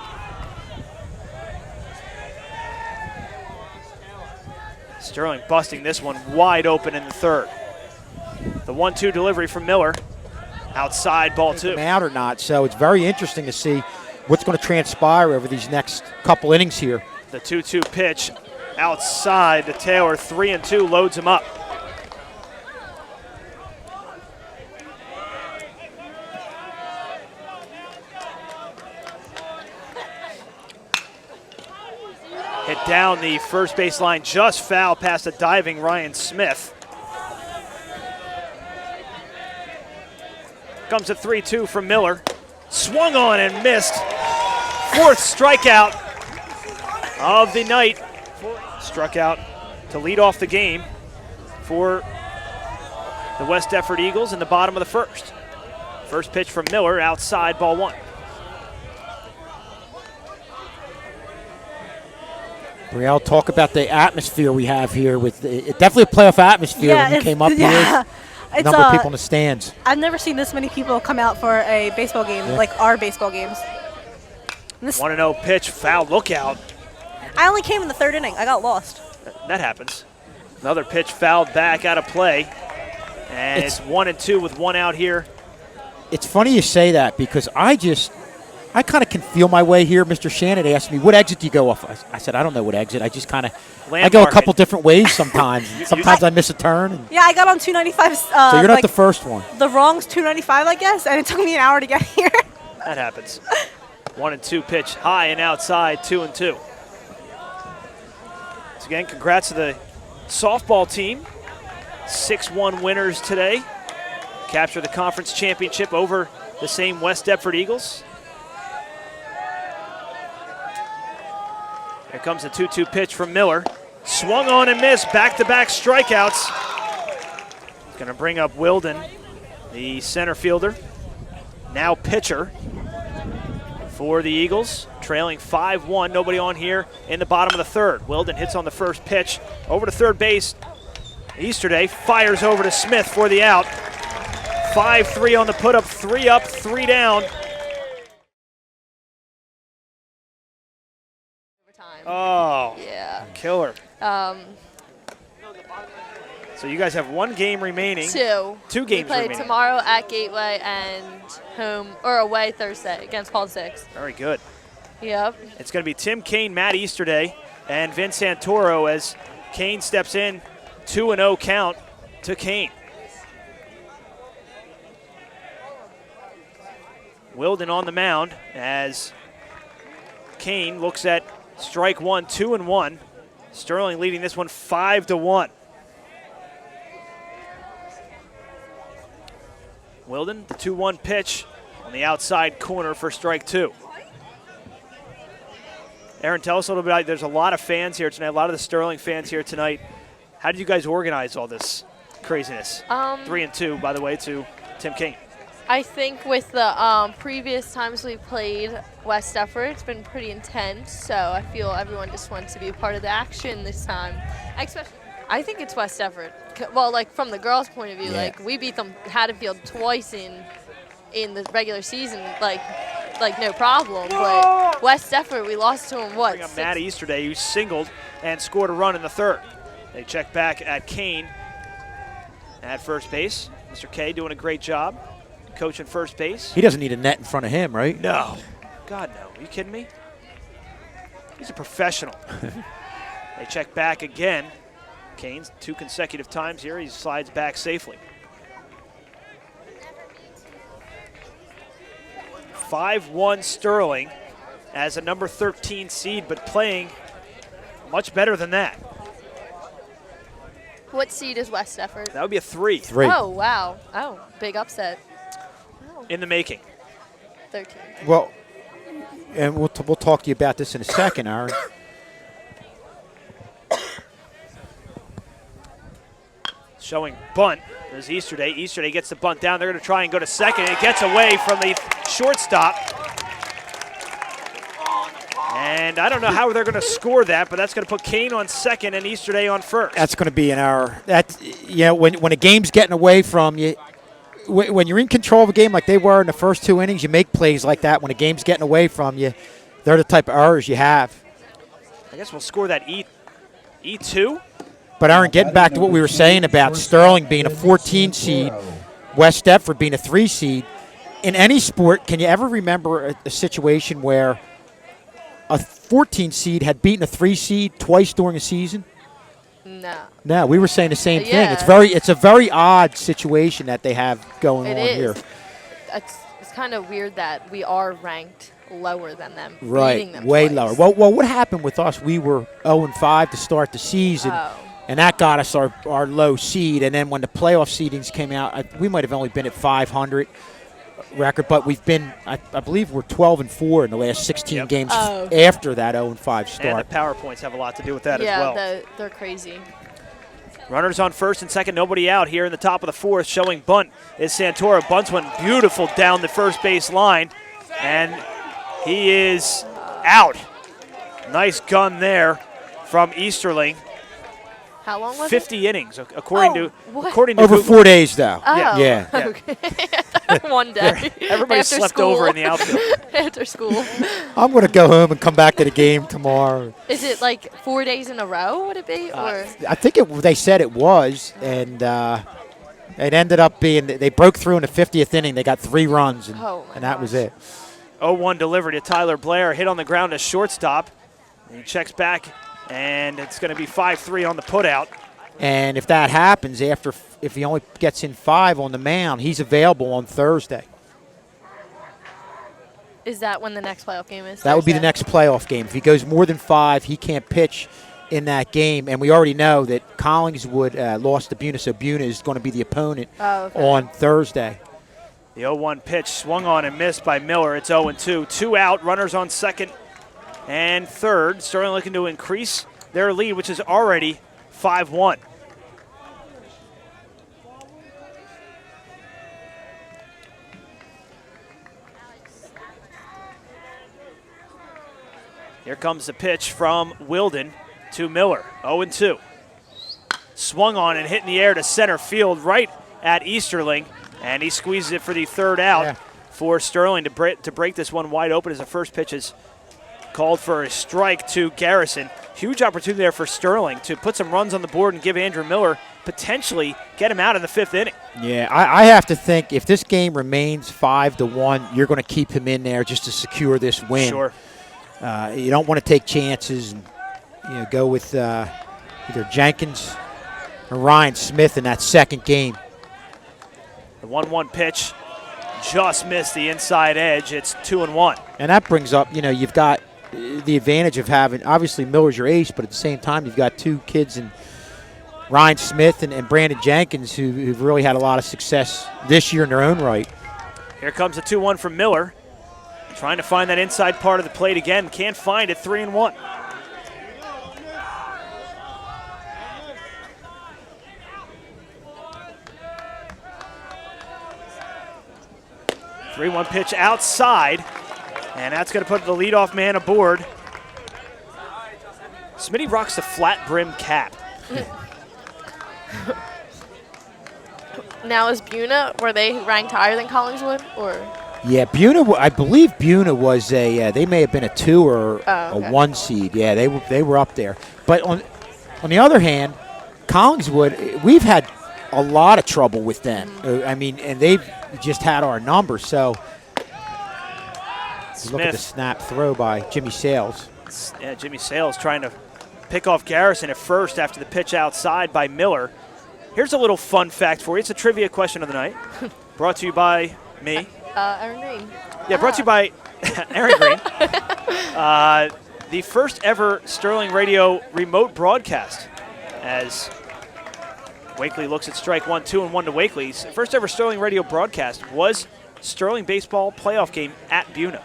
Speaker 1: Sterling busting this one wide open in the third. The 1-2 delivery from Miller. Outside, ball two.
Speaker 2: Out or not, so it's very interesting to see what's going to transpire over these next couple innings here.
Speaker 1: The 2-2 pitch outside to Taylor, 3-2, loads him up. Hit down the first base line, just foul past a diving Ryan Smith. Comes a 3-2 from Miller. Swung on and missed. Fourth strikeout of the night. Struck out to lead off the game for the West Deptford Eagles in the bottom of the first. First pitch from Miller, outside, ball one.
Speaker 2: Brielle, talk about the atmosphere we have here. With definitely a playoff atmosphere when you came up here. A number of people in the stands.
Speaker 4: I've never seen this many people come out for a baseball game, like our baseball games.
Speaker 1: 1-0 pitch, foul, look out.
Speaker 4: I only came in the third inning. I got lost.
Speaker 1: That happens. Another pitch fouled back out of play. And it's 1-2 with one out here.
Speaker 2: It's funny you say that because I kind of can feel my way here. Mr. Shannon asked me, what exit do you go off? I said, I don't know what exit. I just kind of, I go a couple different ways sometimes. Sometimes I miss a turn.
Speaker 4: Yeah, I got on 295.
Speaker 2: So you're not the first one.
Speaker 4: The wrong's 295, I guess, and it took me an hour to get here.
Speaker 1: That happens. 1-2 pitch, high and outside, 2-2. So again, congrats to the softball team. 6-1 winners today. Capture the conference championship over the same West Deptford Eagles. Here comes a 2-2 pitch from Miller. Swung on and missed, back-to-back strikeouts. He's going to bring up Wilden, the center fielder, now pitcher for the Eagles, trailing 5-1. Nobody on here in the bottom of the third. Wilden hits on the first pitch, over to third base. Easterday fires over to Smith for the out. 5-3 on the put-up, 3 up, 3 down. Oh,
Speaker 5: yeah.
Speaker 1: Killer. So you guys have one game remaining.
Speaker 5: Two
Speaker 1: games
Speaker 5: we play
Speaker 1: remaining.
Speaker 5: Tomorrow at Gateway and away Thursday against Paul 6.
Speaker 1: Very good.
Speaker 5: Yep.
Speaker 1: It's going to be Tim Kane, Matt Easterday, and Vince Santoro as Kane steps in. 2-0 count to Kane. Wilden on the mound as Kane looks at strike one, 2-1. Sterling leading this one 5-1. Wilden, the 2-1 pitch on the outside corner for strike two. Aaron, tell us a little bit. There's a lot of fans here tonight, a lot of the Sterling fans here tonight. How did you guys organize all this craziness? 3-2, by the way, to Tim Kane.
Speaker 5: I think with the previous times we played West Deptford, it's been pretty intense, so I feel everyone just wants to be a part of the action this time. Especially, I think it's West Deptford. Well, like from the girls' point of view, like we beat them Haddonfield twice in the regular season, like no problem. But West Deptford, we lost to them what?
Speaker 1: Bring up Matt Easterday, who singled and scored a run in the third. They check back at Kane at first base. Mr. K doing a great job. Coach at first base.
Speaker 2: He doesn't need a net in front of him, right?
Speaker 1: No. God, no. Are you kidding me? He's a professional. They check back again. Kane's 2 consecutive times here. He slides back safely. 5-1 Sterling as a number 13 seed, but playing much better than that.
Speaker 5: What seed is West Deptford?
Speaker 1: That would be a 3.
Speaker 5: Oh, wow. Oh, big upset.
Speaker 1: In the making.
Speaker 5: 13.
Speaker 2: Well, and we'll talk to you about this in a second, Aaron.
Speaker 1: Showing bunt. There's Easterday. Easterday gets the bunt down. They're going to try and go to second. It gets away from the shortstop. And I don't know how they're going to score that, but that's going to put Kane on second and Easterday on first.
Speaker 2: That's going to be an hour. When a game's getting away from you, when you're in control of a game like they were in the first 2 innings, you make plays like that. When a game's getting away from you, they're the type of errors you have.
Speaker 1: I guess we'll score that E2.
Speaker 2: But Aaron, getting back to what we were saying about Sterling being a 14 seed, West Deptford being a 3 seed, in any sport, can you ever remember a situation where a 14 seed had beaten a 3 seed twice during a season?
Speaker 5: No.
Speaker 2: No, we were saying the same thing.
Speaker 5: Yeah.
Speaker 2: It's a very odd situation that they have going
Speaker 5: It
Speaker 2: on
Speaker 5: is.
Speaker 2: here.
Speaker 5: It's kind of weird that we are ranked lower than them. beating
Speaker 2: Right,
Speaker 5: them
Speaker 2: way
Speaker 5: twice.
Speaker 2: lower. Well, what happened with us? We were 0-5 to start the season,
Speaker 5: Oh.
Speaker 2: and that got us our low seed. And then when the playoff seedings came out, we might have only been at 500 record, but we've been, I believe we're 12-4 in the last 16
Speaker 1: Yep.
Speaker 2: games
Speaker 5: Oh.
Speaker 2: after that 0-5
Speaker 1: And the
Speaker 2: start.
Speaker 1: PowerPoints have a lot to do with that
Speaker 5: Yeah,
Speaker 1: as well.
Speaker 5: they're crazy.
Speaker 1: Runners on first and second, nobody out here in the top of the fourth. Showing bunt is Santoro. Bunts went beautiful down the first base line, and he is out. Nice gun there from Easterling.
Speaker 5: How long was
Speaker 1: 50 innings, according
Speaker 5: Oh, what?
Speaker 1: according to
Speaker 2: Over
Speaker 1: Google.
Speaker 2: 4 days, though.
Speaker 5: it? Oh,
Speaker 2: Yeah.
Speaker 5: Okay. One day.
Speaker 1: Everybody
Speaker 5: After
Speaker 1: slept
Speaker 5: school.
Speaker 1: over in the outfield.
Speaker 5: After school.
Speaker 2: I'm going to go home and come back to the game tomorrow.
Speaker 5: Is it like 4 days in a row, would it be? Or
Speaker 2: I think they said it was, and it ended up being they broke through in the 50th inning. They got 3 runs, and,
Speaker 5: Oh, my
Speaker 2: and that was
Speaker 5: gosh.
Speaker 2: it.
Speaker 1: 0-1 delivery to Tyler Blair. Hit on the ground to shortstop. And he checks back, and it's going to be 5-3 on the putout.
Speaker 2: And if that happens, if he only gets in 5 on the mound, he's available on Thursday.
Speaker 5: is that when the next playoff game is?
Speaker 2: That would be the
Speaker 5: Thursday?
Speaker 2: next playoff game. If he goes more than 5, he can't pitch in that game. And we already know that Collingswood lost to Buna, so Buna is going to be the opponent on Thursday.
Speaker 1: The 0-1 pitch swung on and missed by Miller. It's 0-2. 2 out, runners on second and third. Sterling looking to increase their lead, which is already 5-1. Here comes the pitch from Wilden to Miller. 0-2. Swung on and hit in the air to center field right at Easterling, and he squeezes it for the third out for Sterling to break this one wide open as the first pitch is called for a strike to Garrison. Huge opportunity there for Sterling to put some runs on the board and give Andrew Miller potentially get him out in the 5th inning.
Speaker 2: Yeah, I have to think if this game remains 5-1, you're going to keep him in there just to secure this win.
Speaker 1: Sure.
Speaker 2: You don't want to take chances and go with either Jenkins or Ryan Smith in that second game.
Speaker 1: The 1-1 pitch just missed the inside edge. It's 2-1.
Speaker 2: And that brings up, you've got the advantage of having, obviously Miller's your ace, but at the same time you've got 2 kids in Ryan Smith and Brandon Jenkins who've really had a lot of success this year in their own right.
Speaker 1: Here comes the 2-1 from Miller. Trying to find that inside part of the plate again. Can't find it. 3-1. Three-one pitch outside, and that's going to put the leadoff man aboard. Smitty rocks the flat brim cap.
Speaker 5: Now is Buna, were they ranked higher than Collingswood? Or
Speaker 2: Yeah, Buna. I believe Buna was they may have been a 2 or
Speaker 5: okay.
Speaker 2: a 1 seed. Yeah, they were up there. But on the other hand, Collingswood, we've had a lot of trouble with them. I mean, and they've just had our number. So look at the snap throw by Jimmy Sales.
Speaker 1: Yeah, Jimmy Sales trying to pick off Garrison at first after the pitch outside by Miller. Here's a little fun fact for you. It's a trivia question of the night. Brought to you by me.
Speaker 5: Aaron Green.
Speaker 1: Yeah, brought to you by Aaron Green. The first ever Sterling Radio remote broadcast as Wakely looks at strike 1, 2-1 to Wakely's. First ever Sterling Radio broadcast was Sterling baseball playoff game at Buna.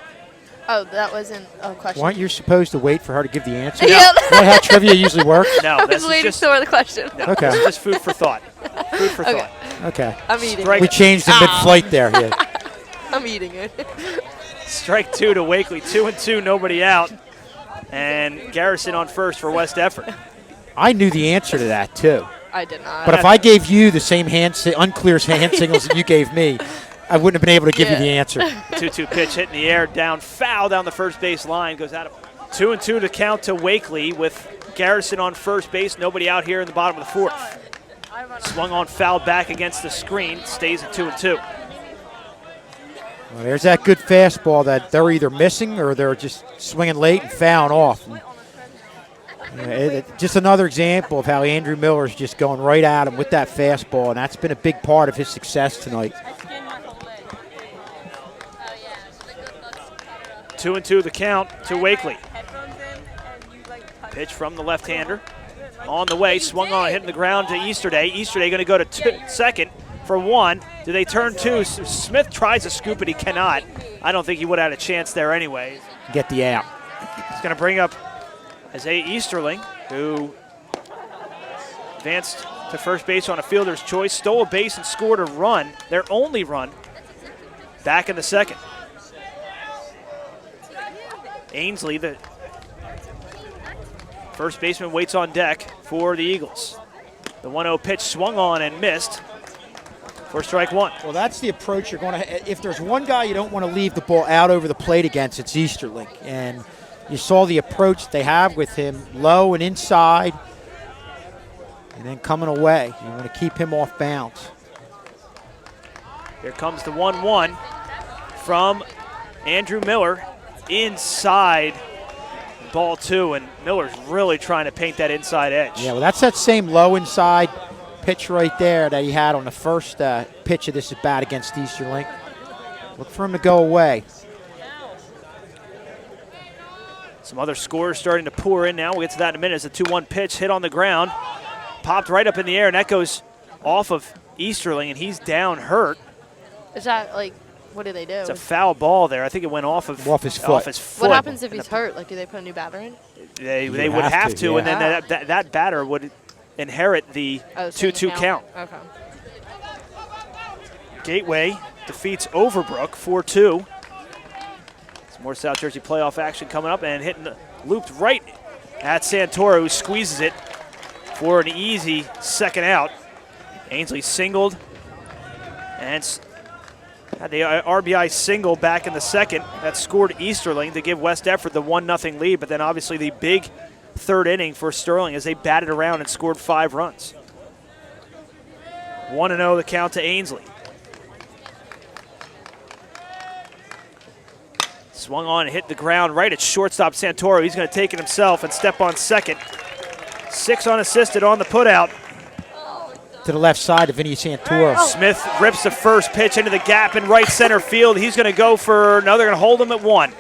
Speaker 5: Oh, that wasn't a question.
Speaker 2: Weren't you supposed to wait for her to give the answer?
Speaker 5: Yeah.
Speaker 2: Is that how trivia usually works?
Speaker 1: No,
Speaker 5: I
Speaker 1: this
Speaker 5: was
Speaker 1: is
Speaker 5: waiting
Speaker 1: just,
Speaker 5: for the question.
Speaker 1: no,
Speaker 2: Okay.
Speaker 1: this is just food for thought. Food for
Speaker 5: Okay.
Speaker 1: thought.
Speaker 2: Okay.
Speaker 5: I'm eating
Speaker 1: Strike-
Speaker 2: We
Speaker 5: it.
Speaker 2: changed in mid-flight there. Yeah.
Speaker 5: I'm eating it.
Speaker 1: Strike 2 to Wakely. 2-2, nobody out. And Garrison on first for West Deptford.
Speaker 2: I knew the answer to that too.
Speaker 5: I did not.
Speaker 2: But if I gave you the same unclear hand signals that you gave me, I wouldn't have been able to give you the answer.
Speaker 1: 2-2 pitch hit in the air, down foul down the first base line, goes out of 2-2 to count to Wakely with Garrison on first base. Nobody out here in the bottom of the fourth. Swung on, foul back against the screen. Stays at 2-2.
Speaker 2: Well, there's that good fastball that they're either missing or they're just swinging late and fouling off. Just another example of how Andrew Miller's just going right at him with that fastball, and that's been a big part of his success tonight.
Speaker 1: 2-2 the count to Wakely. Pitch from the left-hander. On the way, swung on, hitting the ground to Easterday. Easterday going to go to second for one. Do they turn two? Smith tries to scoop it. He cannot. I don't think he would have had a chance there anyway.
Speaker 2: Get the out.
Speaker 1: He's going to bring up Isaiah Easterling, who advanced to first base on a fielder's choice, stole a base and scored a run, their only run, back in the second. Ainsley, the first baseman, waits on deck for the Eagles. The 1-0 pitch swung on and missed for strike one.
Speaker 2: Well, that's the approach you're going to. If there's one guy you don't want to leave the ball out over the plate against, it's Easterling. And you saw the approach they have with him, low and inside, and then coming away. You want to keep him off bounds.
Speaker 1: Here comes the 1-1 from Andrew Miller inside ball two, and Miller's really trying to paint that inside edge.
Speaker 2: Yeah, well, that's that same low inside pitch right there that he had on the first pitch of this at bat against Easterling. Look for him to go away.
Speaker 1: Some other scores starting to pour in now. We'll get to that in a minute. As a 2-1 pitch hit on the ground, popped right up in the air, and that goes off of Easterling, and he's down hurt.
Speaker 5: Is that like, what do they do?
Speaker 1: It's a foul ball there. I think it went off
Speaker 2: his foot.
Speaker 5: What happens if he's hurt? Like, do they put a new batter in?
Speaker 1: They would have to,
Speaker 2: yeah.
Speaker 1: and then that batter would inherit the 2-2 count.
Speaker 5: Okay.
Speaker 1: Gateway defeats Overbrook 4-2. Some more South Jersey playoff action coming up, and hitting the looped right at Santoro, who squeezes it for an easy second out. Ainsley singled and had the RBI single back in the second that scored Easterling to give West Deptford the 1-0 lead, but then obviously the big third inning for Sterling as they batted around and scored 5 runs. 1-0 the count to Ainsley. Swung on and hit the ground right at shortstop Santoro. He's going to take it himself and step on second. 6 unassisted on the putout.
Speaker 2: To the left side of Vinny Santoro.
Speaker 1: Smith rips the first pitch into the gap in right center field. He's going to go for, no, they're going to hold him at 1.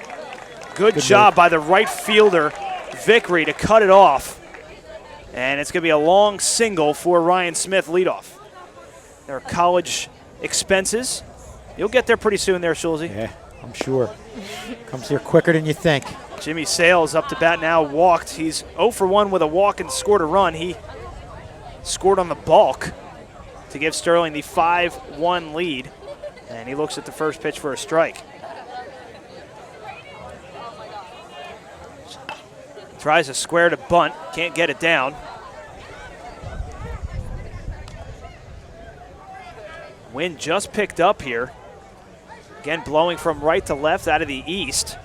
Speaker 1: Good job
Speaker 2: move
Speaker 1: by the right fielder, Vickery, to cut it off. And it's going to be a long single for Ryan Smith leadoff. There are college expenses. You'll get there pretty soon there, Schulze.
Speaker 2: Yeah, I'm sure. Comes here quicker than you think.
Speaker 1: Jimmy Sales up to bat now, walked. He's 0 for 1 with a walk and scored a run. He scored on the balk to give Sterling the 5-1 lead. And he looks at the first pitch for a strike. Tries a square to bunt, can't get it down. Wind just picked up here. Again, blowing from right to left out of the east.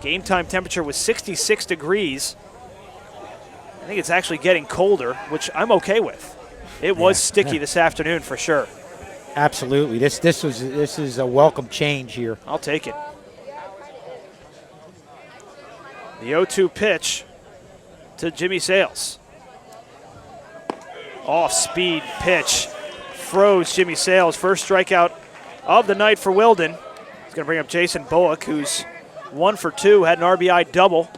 Speaker 1: Game time temperature was 66 degrees. I think it's actually getting colder, which I'm okay with. It was sticky this afternoon for sure.
Speaker 2: Absolutely. This is a welcome change here.
Speaker 1: I'll take it. The 0-2 pitch to Jimmy Sales. Off-speed pitch. Froze Jimmy Sales. First strikeout of the night for Wilden. He's going to bring up Jason Bullock, who's 1 for 2, had an RBI double.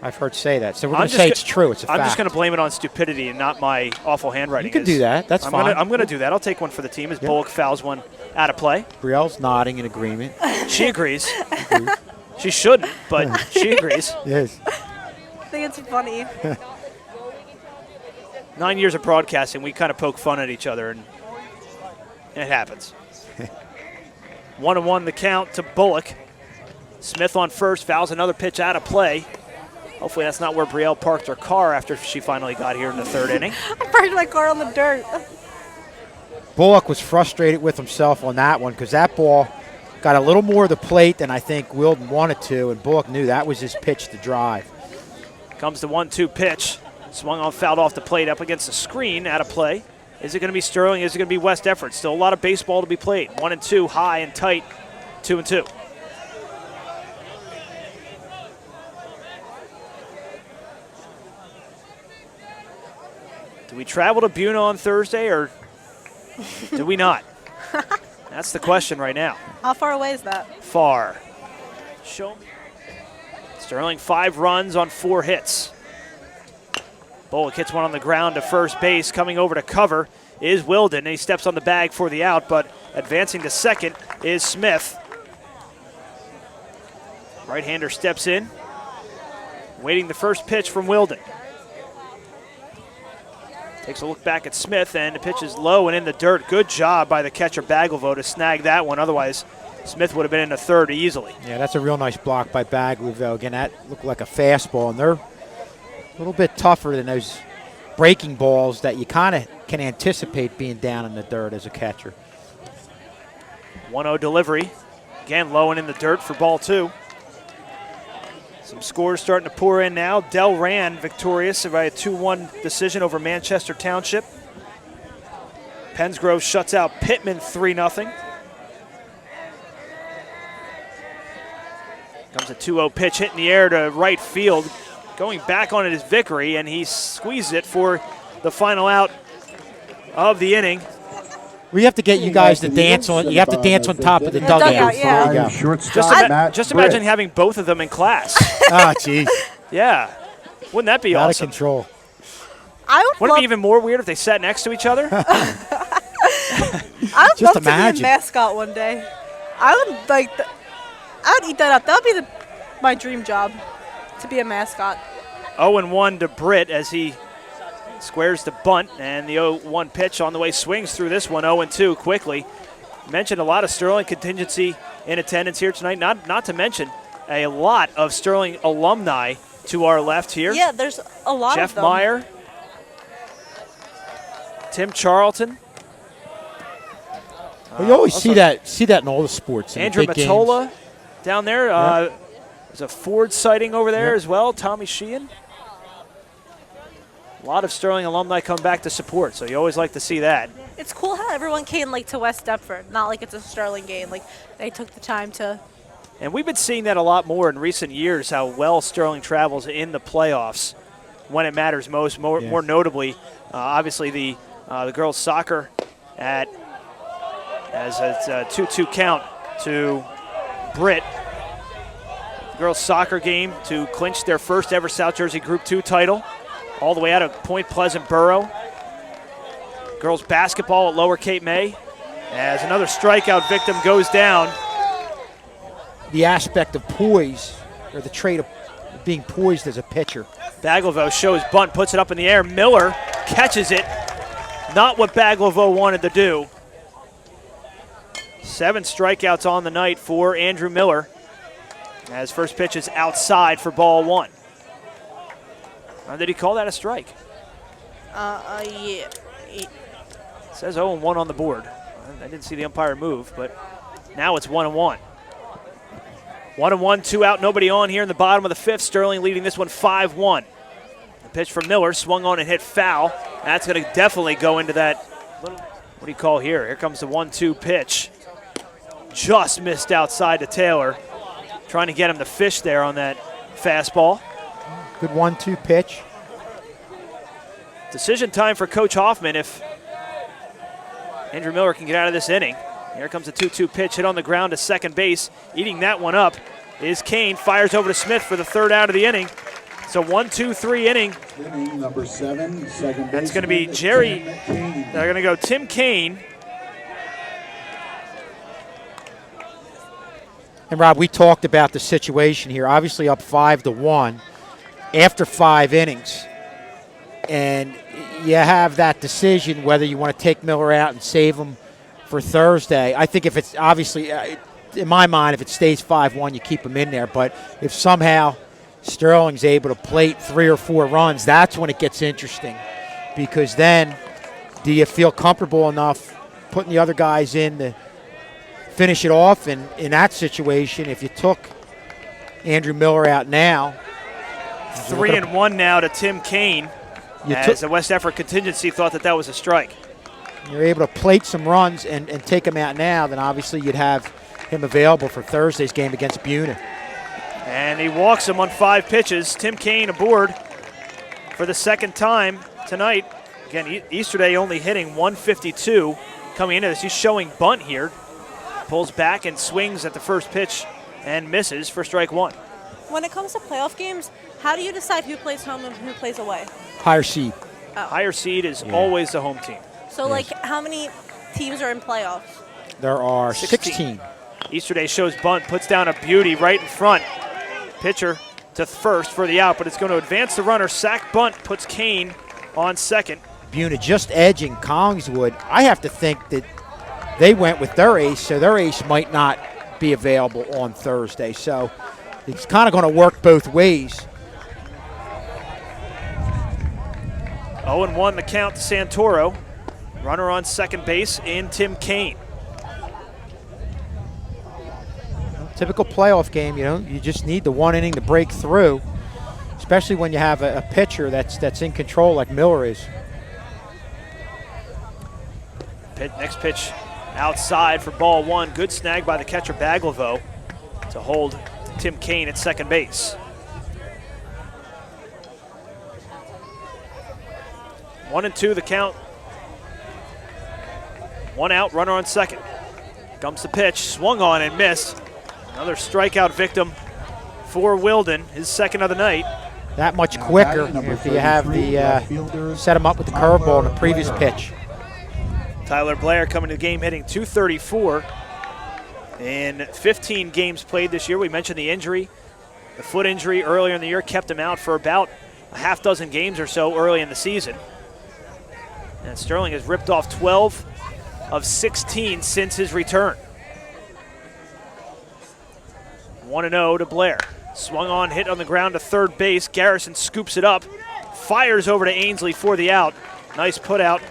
Speaker 2: I've heard say that. So we're going to say it's true. It's a fact.
Speaker 1: I'm just going to blame it on stupidity and not my awful handwriting.
Speaker 2: You can do that. That's fine.
Speaker 1: I'm going to do that. I'll take one for the team as Bullock fouls one out of play.
Speaker 2: Brielle's nodding in agreement.
Speaker 1: She agrees. She shouldn't, but she agrees.
Speaker 2: Yes.
Speaker 4: I think it's funny.
Speaker 1: 9 years of broadcasting, we kind of poke fun at each other, and it happens. 1-1 the count to Bullock. Smith on first, fouls another pitch out of play. Hopefully that's not where Brielle parked her car after she finally got here in the third inning.
Speaker 4: I parked my car on the dirt.
Speaker 2: Bullock was frustrated with himself on that one because that ball got a little more of the plate than I think Wilden wanted to, and Bullock knew that was his pitch to drive.
Speaker 1: Comes the 1-2 pitch. Swung on, fouled off the plate, up against the screen, out of play. Is it going to be Sterling? Is it going to be West Deptford? Still a lot of baseball to be played. 1-2, high and tight, 2-2. Do we travel to Buna on Thursday, or do we not? That's the question right now.
Speaker 4: How far away is that?
Speaker 1: Far. Show me. Sterling 5 runs on 4 hits. Bullock hits one on the ground to first base. Coming over to cover is Wilden, and he steps on the bag for the out, but advancing to second is Smith. Right-hander steps in, waiting the first pitch from Wilden. Takes a look back at Smith, and the pitch is low and in the dirt. Good job by the catcher Baglivo to snag that one. Otherwise, Smith would have been in the third easily.
Speaker 2: Yeah, that's a real nice block by Baglivo. Again, that looked like a fastball, and they're a little bit tougher than those breaking balls that you kind of can anticipate being down in the dirt as a catcher.
Speaker 1: 1-0 delivery. Again, low and in the dirt for ball 2. Some scores starting to pour in now. Delran victorious by a 2-1 decision over Manchester Township. Pensgrove shuts out Pittman 3-0. Comes a 2-0 pitch hit in the air to right field. Going back on it is Vickery, and he squeezed it for the final out of the inning.
Speaker 2: We have to get you guys to dance on. You have to dance on top of the dugout.
Speaker 4: Yeah.
Speaker 2: There you go.
Speaker 3: Shortstop,
Speaker 1: Just imagine having both of them in class.
Speaker 2: Ah, jeez.
Speaker 1: Yeah. Wouldn't that be
Speaker 2: Out
Speaker 1: awesome?
Speaker 2: of control.
Speaker 4: I would
Speaker 1: Wouldn't it
Speaker 4: love,
Speaker 1: be even more weird if they sat next to each other?
Speaker 4: I would
Speaker 2: Just
Speaker 4: love to
Speaker 2: imagine.
Speaker 4: be a mascot one day. I would like. I would eat that up. That would be my dream job, to be a mascot.
Speaker 1: 0-1 to Britt as he squares the bunt, and the 0-1 pitch on the way swings through this one. 0-2 quickly. Mentioned a lot of Sterling contingency in attendance here tonight. Not to mention a lot of Sterling alumni to our left here.
Speaker 4: Yeah, there's a lot
Speaker 1: Jeff
Speaker 4: of them.
Speaker 1: Meyer, Tim Charlton,
Speaker 2: Well, you always
Speaker 1: also
Speaker 2: see that in all the sports. In
Speaker 1: Andrew
Speaker 2: big games.
Speaker 1: Matola down there.
Speaker 2: Yeah.
Speaker 1: There's a Ford sighting over there
Speaker 2: Yeah.
Speaker 1: as well. Tommy Sheehan. A lot of Sterling alumni come back to support, so you always like to see that.
Speaker 4: It's cool how everyone came like to West Deptford. Not like it's a Sterling game. Like they took the time to.
Speaker 1: And we've been seeing that a lot more in recent years, how well Sterling travels in the playoffs when it matters most. More notably, obviously the girls' soccer as it's a 2-2 count to Britt. The girls' soccer game to clinch their first ever South Jersey Group 2 title, all the way out of Point Pleasant Borough. Girls' basketball at Lower Cape May as another strikeout victim goes down.
Speaker 2: The aspect of poise, or the trait of being poised as a pitcher.
Speaker 1: Baglivo shows bunt, puts it up in the air. Miller catches it. Not what Baglivo wanted to do. 7 strikeouts on the night for Andrew Miller, as first pitch is outside for ball 1. Did he call that a strike?
Speaker 4: Yeah.
Speaker 1: It says 0-1 on the board. I didn't see the umpire move, but now it's 1-1. 1-1, 2 out, nobody on here in the bottom of the 5th. Sterling leading this one 5-1. The pitch from Miller, swung on and hit foul. That's going to definitely go into that, what do you call here? Here comes the 1-2 pitch. Just missed outside to Taylor. Trying to get him to fish there on that fastball.
Speaker 2: Good 1-2 pitch.
Speaker 1: Decision time for Coach Hoffman if Andrew Miller can get out of this inning. Here comes a 2-2 pitch hit on the ground to second base. Eating that one up is Kane. Fires over to Smith for the third out of the inning. So 1-2-3 inning.
Speaker 3: Inning number 7, second
Speaker 1: That's going to
Speaker 3: baseman,
Speaker 1: be Jerry.
Speaker 3: Tim Kane.
Speaker 1: They're going to go Tim Kane.
Speaker 2: And Rob, we talked about the situation here. Obviously up 5-1 after 5 innings. And you have that decision whether you want to take Miller out and save him for Thursday. I think if it's obviously, in my mind, if it stays 5-1, you keep him in there. But if somehow Sterling's able to plate 3 or 4 runs, that's when it gets interesting. Because then do you feel comfortable enough putting the other guys in to finish it off. And in that situation, if you took Andrew Miller out now,
Speaker 1: 3-1 now to Tim Kane, as the West Effort contingency thought that was a strike.
Speaker 2: You're able to plate some runs and take him out now, then obviously you'd have him available for Thursday's game against Buna.
Speaker 1: And he walks him on 5 pitches. Tim Kane aboard for the second time tonight. Again, Easterday only hitting 152 coming into this. He's showing bunt here. Pulls back and swings at the first pitch and misses for strike 1.
Speaker 4: When it comes to playoff games, how do you decide who plays home and who plays away?
Speaker 2: Higher seed.
Speaker 4: Oh.
Speaker 1: Higher seed is always the home team.
Speaker 4: So, like, how many teams are in playoffs?
Speaker 2: There are 16.
Speaker 1: Easterday shows bunt, puts down a beauty right in front. Pitcher to first for the out, but it's going to advance the runner. Sack bunt puts Kane on second.
Speaker 2: Buna just edging Collingswood. I have to think that they went with their ace, so their ace might not be available on Thursday. So it's kind of going to work both ways.
Speaker 1: 0-1 the count to Santoro. Runner on second base in Tim Kane.
Speaker 2: Typical playoff game, you just need the 1 inning to break through, especially when you have a pitcher that's in control like Miller is.
Speaker 1: Next pitch outside for ball 1. Good snag by the catcher Baglivo to hold Tim Kane at second base. 1-2 the count. 1 out, runner on second. Comes the pitch, swung on and missed. Another strikeout victim for Wilden, his second of the night.
Speaker 2: That much quicker if you have the set him up with the curveball in the previous pitch.
Speaker 1: Tyler Blair coming to the game hitting .234 in 15 games played this year. We mentioned the injury. The foot injury earlier in the year kept him out for about a half dozen games or so early in the season. And Sterling has ripped off 12 of 16 since his return. 1-0 to Blair. Swung on, hit on the ground to third base. Garrison scoops it up, fires over to Ainsley for the out. Nice put out.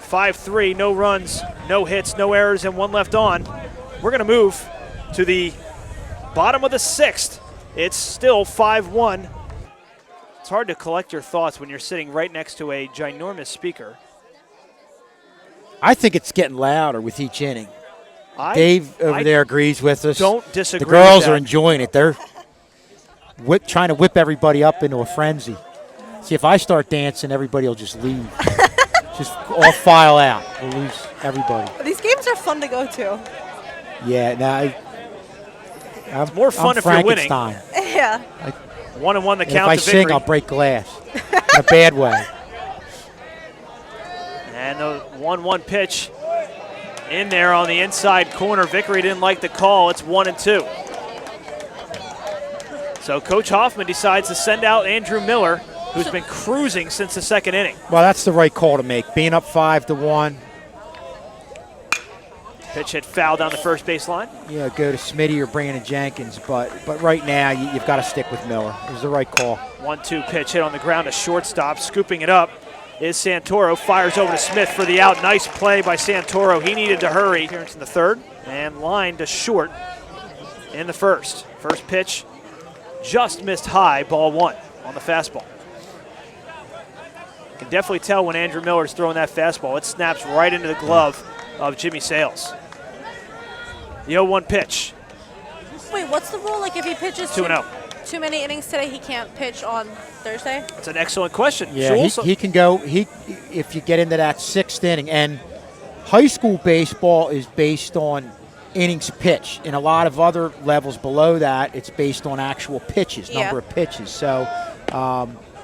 Speaker 1: 5-3, no runs, no hits, no errors, and 1 left on. We're going to move to the bottom of the 6th. It's still 5-1. It's hard to collect your thoughts when you're sitting right next to a ginormous speaker.
Speaker 2: I think it's getting louder with each inning. Dave over there agrees with us.
Speaker 1: Don't disagree.
Speaker 2: The girls are enjoying it. They're trying to whip everybody up into a frenzy. See, if I start dancing, everybody will just leave. Just all file out. We'll lose everybody.
Speaker 4: These games are fun to go to.
Speaker 2: Yeah, now
Speaker 1: it's more fun if you're winning.
Speaker 4: Yeah.
Speaker 1: 1-1 the count
Speaker 2: if I
Speaker 1: to victory.
Speaker 2: sing, I'll break glass in a bad way.
Speaker 1: And the 1-1 pitch in there on the inside corner. Vickery didn't like the call. It's 1-2. So Coach Hoffman decides to send out Andrew Miller, who's been cruising since the second inning.
Speaker 2: Well, that's the right call to make. Being up 5-1.
Speaker 1: Pitch hit foul down the first base line.
Speaker 2: Yeah, go to Smitty or Brandon Jenkins, but right now you've got to stick with Miller. It was the right call.
Speaker 1: 1-2 pitch hit on the ground to shortstop. Scooping it up is Santoro. Fires over to Smith for the out. Nice play by Santoro. He needed to hurry. Appearance in the third and line to short in the first. First pitch just missed high, ball 1 on the fastball. You can definitely tell when Andrew Miller's throwing that fastball. It snaps right into the glove of Jimmy Sales. The 0-1 pitch.
Speaker 4: Wait, what's the rule? Like if he pitches
Speaker 1: 2-0.
Speaker 4: Too many innings today, he can't pitch on Thursday?
Speaker 1: That's an excellent question.
Speaker 2: Yeah, he can go. If you get into that 6th inning, and high school baseball is based on innings pitched. In a lot of other levels below that, it's based on actual pitches, number of pitches. So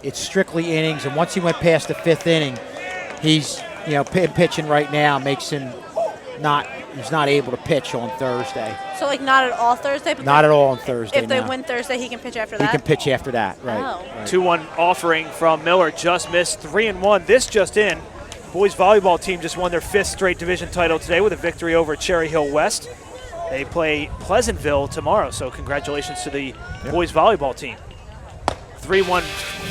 Speaker 2: it's strictly innings. And once he went past the 5th inning, he's pitching right now makes him he's not able to pitch on Thursday.
Speaker 4: So like not at all Thursday? But
Speaker 2: not at all on Thursday.
Speaker 4: If they win Thursday, he can pitch after that?
Speaker 2: He can pitch after that, right.
Speaker 4: Oh.
Speaker 2: Right.
Speaker 1: 2-1 offering from Miller, just missed. 3-1, this just in. Boys volleyball team just won their 5th straight division title today with a victory over Cherry Hill West. They play Pleasantville tomorrow, so congratulations to the boys volleyball team. 3-1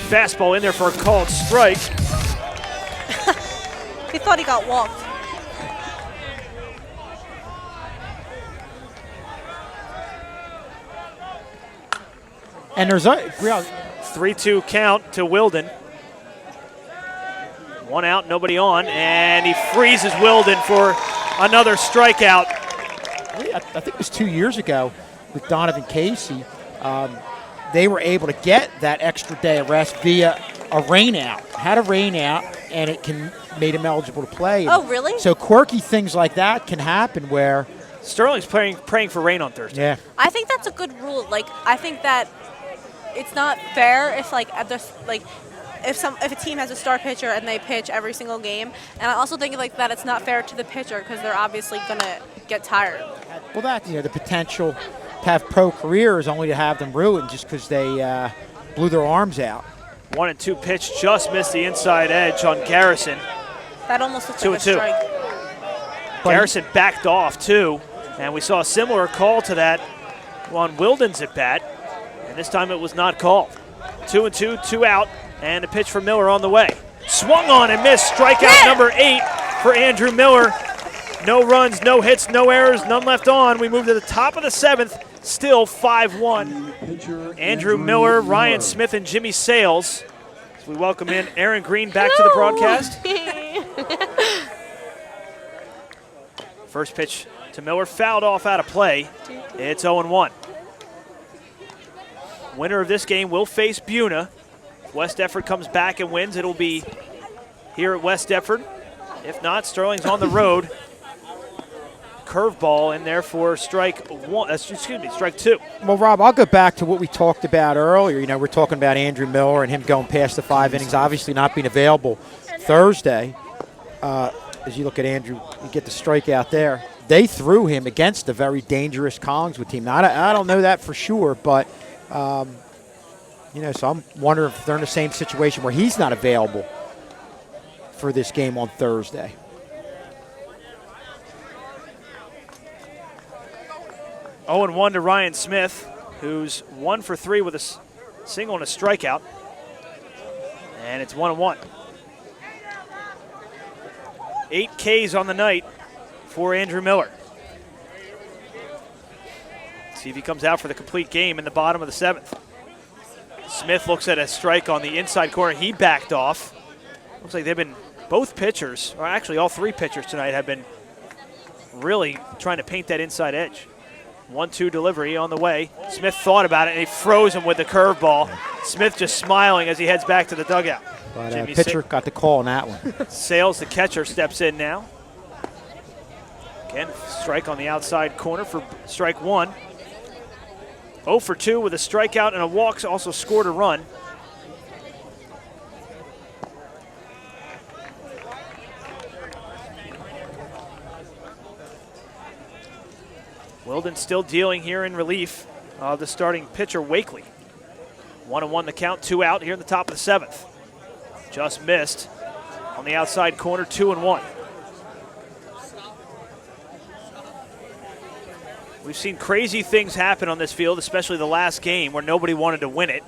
Speaker 1: fastball in there for a called strike.
Speaker 4: He thought he got walked.
Speaker 2: And there's a
Speaker 1: 3-2 count to Wilden. One out, nobody on, and he freezes Wilden for another strikeout.
Speaker 2: I think it was 2 years ago with Donovan Casey. They were able to get that extra day of rest via a rain out. Had a rain out, and it made him eligible to play.
Speaker 4: Oh, really?
Speaker 2: So quirky things like that can happen where.
Speaker 1: Sterling's praying for rain on Thursday.
Speaker 2: Yeah.
Speaker 4: I think that's a good rule. Like, I think that it's not fair if if a team has a star pitcher and they pitch every single game, and I also think like that it's not fair to the pitcher because they're obviously gonna get tired.
Speaker 2: Well, that's the potential to have pro careers only to have them ruined just because they blew their arms out.
Speaker 1: 1-2 pitch just missed the inside edge on Garrison.
Speaker 4: That almost looks like a
Speaker 1: 2-2.
Speaker 4: strike.
Speaker 1: Garrison backed off too, and we saw a similar call to that on Wilden's at bat, and this time it was not called. 2-2, 2 out, and a pitch for Miller on the way. Swung on and missed. Strikeout number 8 for Andrew Miller. No runs, no hits, no errors, none left on. We move to the top of the 7th, still 5-1. Andrew Miller, Ryan Smith, and Jimmy Sales. So we welcome in Aaron Green back to the broadcast. First pitch to Miller, fouled off out of play. It's 0-1. Winner of this game will face Buna. If West Deptford comes back and wins, it'll be here at West Deptford. If not, Sterling's on the road. Curveball in there for strike 2.
Speaker 2: Well, Rob, I'll go back to what we talked about earlier. We're talking about Andrew Miller and him going past the 5 innings, obviously not being available Thursday. As you look at Andrew, you get the strikeout there. They threw him against a very dangerous Collingswood team. Now, I don't know that for sure, but, so I'm wondering if they're in the same situation where he's not available for this game on Thursday.
Speaker 1: Oh, 0-1 to Ryan Smith, who's 1 for 3 with a single and a strikeout. And it's 1-1. 8 Ks on the night for Andrew Miller. See if he comes out for the complete game in the bottom of the 7th. Smith looks at a strike on the inside corner. He backed off. Looks like both pitchers, or actually all 3 pitchers tonight have been really trying to paint that inside edge. 1-2 delivery on the way. Smith thought about it, and he froze him with the curveball. Smith just smiling as he heads back to the dugout.
Speaker 2: But pitcher got the call on that one.
Speaker 1: Sales, the catcher, steps in now. Again, strike on the outside corner for strike 1. 0 for 2 with a strikeout and a walk, also scored a run. Wilden still dealing here in relief of the starting pitcher, Wakely. 1-1 the count, 2 out here in the top of the 7th. Just missed on the outside corner, 2-1. We've seen crazy things happen on this field, especially the last game where nobody wanted to win it.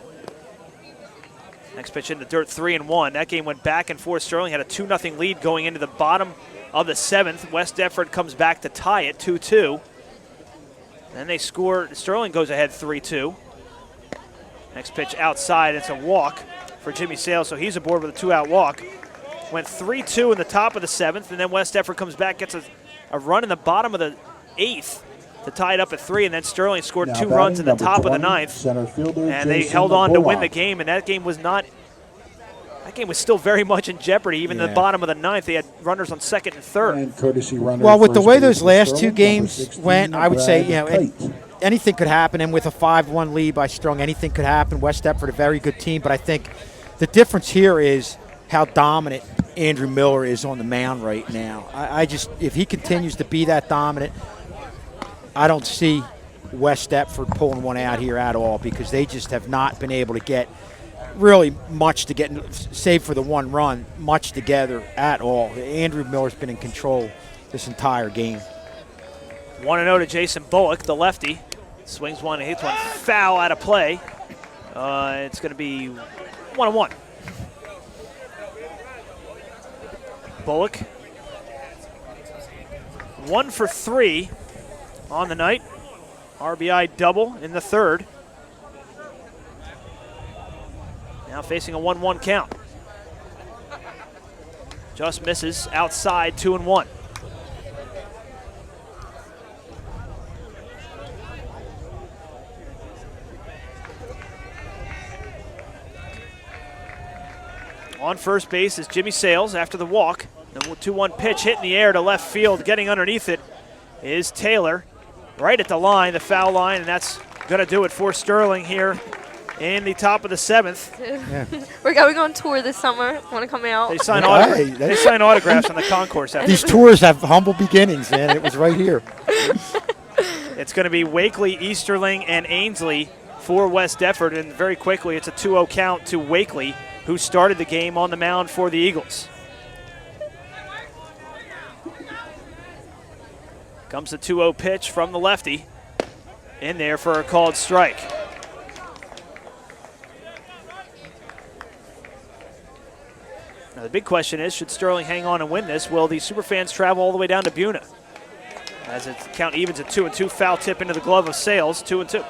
Speaker 1: Next pitch in the dirt, 3-1. That game went back and forth. Sterling had a 2-0 lead going into the bottom of the 7th. West Deptford comes back to tie it, 2-2. Then they score. Sterling goes ahead 3-2. Next pitch outside. It's a walk for Jimmy Sales, so he's aboard with a 2-out walk. Went 3-2 in the top of the 7th, and then West Deptford comes back, gets a run in the bottom of the 8th to tie it up at 3, and then Sterling scored 2 runs in the top of the 9th. And they held on to win the game, and that game was still very much in jeopardy. Even the bottom of the 9th, they had runners on 2nd and 3rd.
Speaker 2: Well, with the way those last 2 games went, I would say, anything could happen. And with a 5-1 lead by Strong, anything could happen. West Deptford, a very good team, but I think the difference here is how dominant Andrew Miller is on the mound right now. If he continues to be that dominant, I don't see West Deptford pulling one out here at all, because they just have not been able to get really much to get, save for the 1 run, much together at all. Andrew Miller's been in control this entire game.
Speaker 1: 1-0 to Jason Bullock, the lefty. Swings one and hits one foul out of play. It's going to be 1-1. Bullock, 1 for 3 on the night. RBI double in the 3rd. Now facing a 1-1 count. Just misses outside, 2-1. On first base is Jimmy Sales after the walk. The 2-1 pitch hit in the air to left field. Getting underneath it is Taylor. Right at the line, the foul line, and that's going to do it for Sterling here in the top of the 7th.
Speaker 2: Yeah.
Speaker 5: We're going on tour this summer. Want to come out?
Speaker 1: They sign,
Speaker 2: Hey,
Speaker 1: they sign autographs on the concourse. After
Speaker 2: These tours have humble beginnings, man. It was right here.
Speaker 1: It's going to be Wakely, Easterling, and Ainsley for West Deptford, and very quickly it's a 2-0 count to Wakely, who started the game on the mound for the Eagles. Comes the 2-0 pitch from the lefty. In there for a called strike. Now the big question is, should Sterling hang on and win this? Will the Superfans travel all the way down to Buna? As it count evens at 2-2, foul tip into the glove of Sales, 2-2.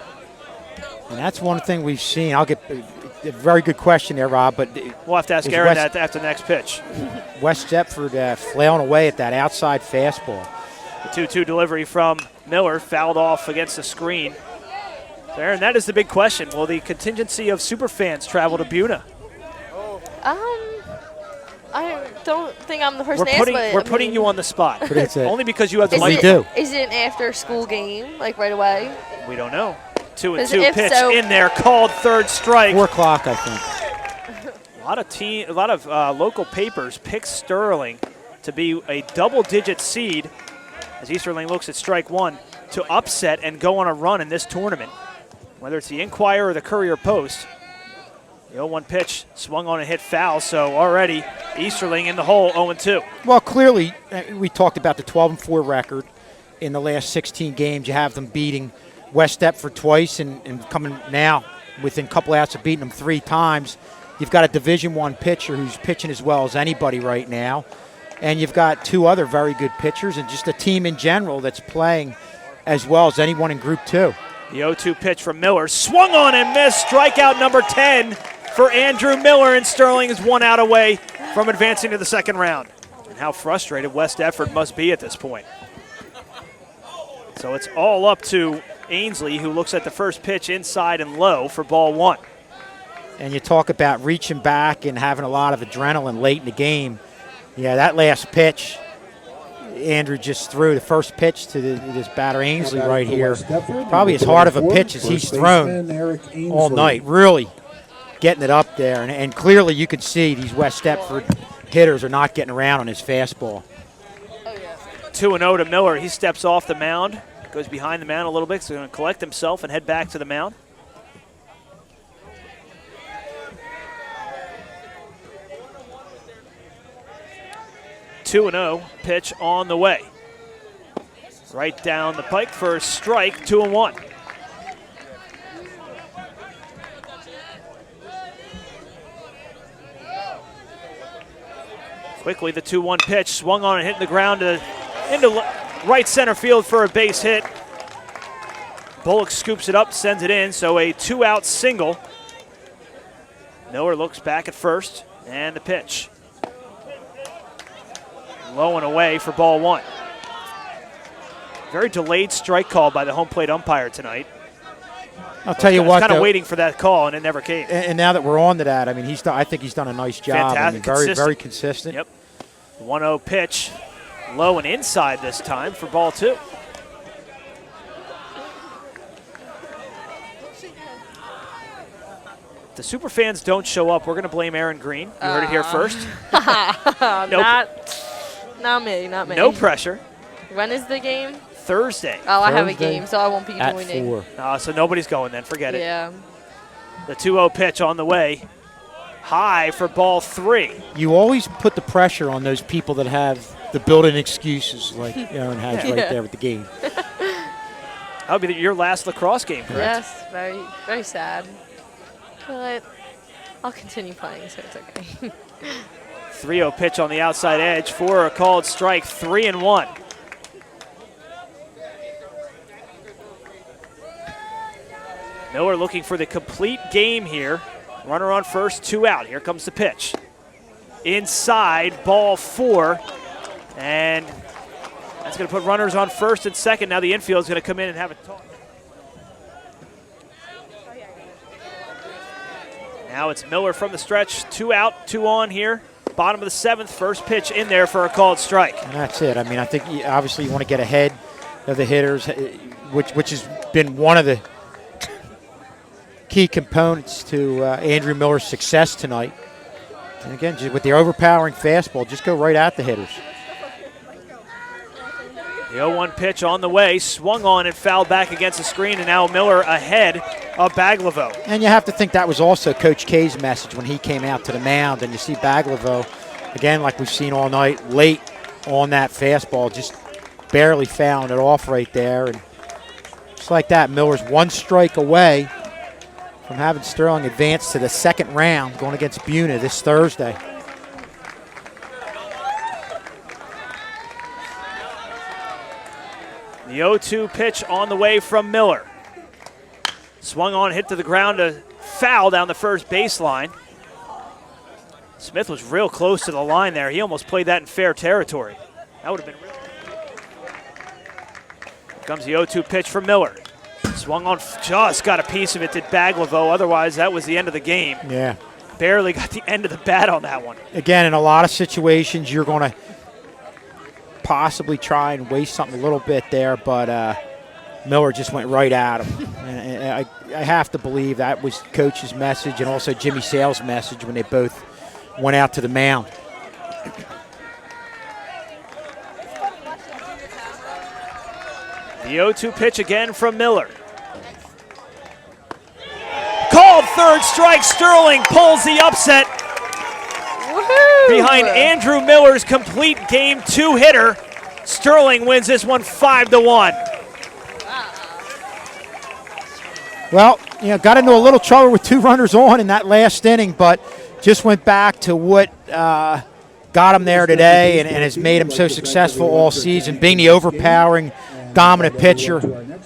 Speaker 2: And that's one thing we've seen. I'll get a very good question there, Rob. But
Speaker 1: We'll have to ask Aaron that after the next pitch.
Speaker 2: West Deptford flailing away at that outside fastball.
Speaker 1: The 2-2 delivery from Miller, fouled off against the screen. So Aaron, that is the big question. Will the contingency of Superfans travel to Buna?
Speaker 5: I don't think I'm the person to ask, but
Speaker 1: We're putting you on the spot.
Speaker 2: But it's
Speaker 1: Only because you have the
Speaker 5: Is
Speaker 1: mic.
Speaker 2: we do.
Speaker 5: Is it an after-school game, like right away?
Speaker 1: We don't know. 2-2
Speaker 5: If
Speaker 1: pitch
Speaker 5: so-
Speaker 1: in there, called third strike.
Speaker 2: 4 o'clock, I think.
Speaker 1: A lot of local papers pick Sterling to be a double-digit seed as Easterling looks at strike one to upset and go on a run in this tournament. Whether it's the Inquirer or the Courier Post. The 0-1 pitch swung on and hit foul, so already Easterling in the hole, 0-2.
Speaker 2: Well, clearly, we talked about the 12-4 record in the last 16 games. You have them beating West Deptford twice and coming now within a couple outs of beating them 3 times. You've got a Division I pitcher who's pitching as well as anybody right now. And you've got 2 other very good pitchers and just a team in general that's playing as well as anyone in Group 2.
Speaker 1: The 0-2 pitch from Miller, swung on and missed, strikeout number 10 for Andrew Miller, and Sterling is 1 out away from advancing to the second round. And how frustrated West Deptford must be at this point. So it's all up to Ainsley, who looks at the first pitch inside and low for ball 1.
Speaker 2: And you talk about reaching back and having a lot of adrenaline late in the game. Yeah, that last pitch, Andrew just threw the first pitch to this batter Ainsley right here. Probably as hard of a pitch as he's thrown all night. Really getting it up there. And clearly you could see these West Deptford hitters are not getting around on his fastball.
Speaker 1: 2-0 to Miller. He steps off the mound, goes behind the mound a little bit, so he's going to collect himself and head back to the mound. (2-0) pitch on the way. Right down the pike for a strike, 2-1. Quickly, the 2-1 pitch swung on and hit the ground into right center field for a base hit. Bullock scoops it up, sends it in, so a 2-out single. Miller looks back at first, and the pitch. Low and away for ball 1. Very delayed strike call by the home plate umpire tonight.
Speaker 2: I'll tell you what,
Speaker 1: kind of
Speaker 2: though,
Speaker 1: waiting for that call, and it never came.
Speaker 2: and now that we're on to that, I mean, I think he's done a nice job.
Speaker 1: Fantastic,
Speaker 2: I mean, very,
Speaker 1: consistent.
Speaker 2: very consistent.
Speaker 1: Yep. 1-0 pitch, low and inside this time for ball 2. The super fans don't show up. We're going to blame Aaron Green. You heard it here first. Nope.
Speaker 5: Not me, not me.
Speaker 1: No pressure.
Speaker 5: When is the game?
Speaker 1: Thursday.
Speaker 5: Oh, I have a
Speaker 2: Thursday
Speaker 5: game, so I won't be
Speaker 2: At
Speaker 5: joining.
Speaker 2: 4.
Speaker 1: So nobody's going then. Forget it.
Speaker 5: Yeah.
Speaker 1: The 2-0 pitch on the way. High for ball 3.
Speaker 2: You always put the pressure on those people that have the built-in excuses, like Aaron has right there with the game.
Speaker 1: That'll be your last lacrosse game, correct?
Speaker 5: Yes, very, very sad. But I'll continue playing, so it's okay.
Speaker 1: 3-0 pitch on the outside edge for a called strike, 3-1. Miller looking for the complete game here Runner on first, 2 out. Here comes the pitch. Inside, ball 4. And that's going to put runners on first and second. Now the infield is going to come in and have a toss. Now it's Miller from the stretch. 2 out, 2 on here. Bottom of the 7th, first pitch in there for a called strike.
Speaker 2: And that's it. I mean, I think obviously you want to get ahead of the hitters, which has been one of the key components to Andrew Miller's success tonight. And again, just with the overpowering fastball, just go right at the hitters.
Speaker 1: The 0-1 pitch on the way, swung on and fouled back against the screen, and now Miller ahead of Baglivo.
Speaker 2: And you have to think that was also Coach K's message when he came out to the mound. And you see Baglivo, again, like we've seen all night, late on that fastball, just barely found it off right there. And just like that, Miller's 1 strike away from having Sterling advance to the 2nd round, going against Buna this Thursday.
Speaker 1: The 0-2 pitch on the way from Miller. Swung on, hit to the ground, a foul down the first baseline. Smith was real close to the line there. He almost played that in fair territory. That would have been real. Here comes the 0-2 pitch from Miller. Swung on, just got a piece of it to Baglivo. Otherwise, that was the end of the game.
Speaker 2: Yeah.
Speaker 1: Barely got the end of the bat on that one.
Speaker 2: Again, in a lot of situations, you're going to possibly try and waste something a little bit there, but Miller just went right at him. And I have to believe that was Coach's message and also Jimmy Sale's message when they both went out to the mound.
Speaker 1: The 0-2 pitch again from Miller. Called third strike. Sterling pulls the upset.
Speaker 5: Woohoo!
Speaker 1: Behind Andrew Miller's complete game 2 hitter, Sterling wins this one 5-1.
Speaker 2: Well, got into a little trouble with 2 runners on in that last inning, but just went back to what got him there today and has made him so successful all season, being the overpowering, dominant pitcher.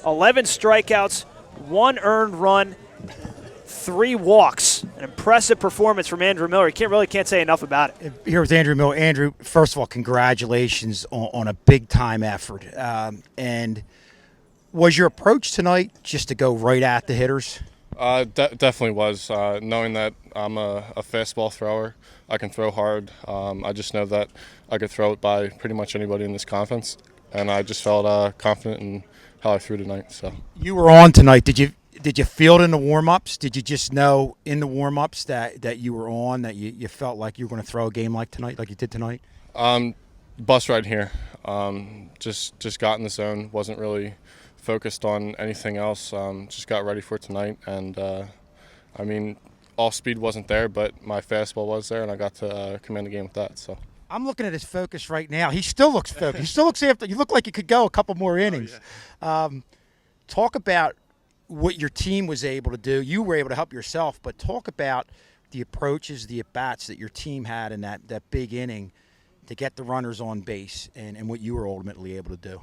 Speaker 1: 11 strikeouts, 1 earned run, 3 walks. An impressive performance from Andrew Miller. You really can't say enough about it.
Speaker 2: Here with Andrew Miller. Andrew, first of all, congratulations on a big-time effort. And was your approach tonight just to go right at the hitters?
Speaker 6: Definitely was. Knowing that I'm a fastball thrower, I can throw hard. I just know that I could throw it by pretty much anybody in this conference, and I just felt confident in how I threw tonight. So
Speaker 2: you were on tonight. Did you feel it in the warm-ups? Did you just know in the warm-ups that you were on, that you felt like you were going to throw a game like tonight, like you did tonight?
Speaker 6: Bus ride here. Just got in the zone. Wasn't really focused on anything else. Just got ready for tonight, and I mean, off speed wasn't there, but my fastball was there, and I got to command the game with that. So
Speaker 2: I'm looking at his focus right now. He still looks focused. He still looks after. You look like you could go a couple more innings. Oh, yeah. Talk about what your team was able to do. You were able to help yourself, but talk about the approaches, the at-bats that your team had in that big inning to get the runners on base, and what you were ultimately able to do.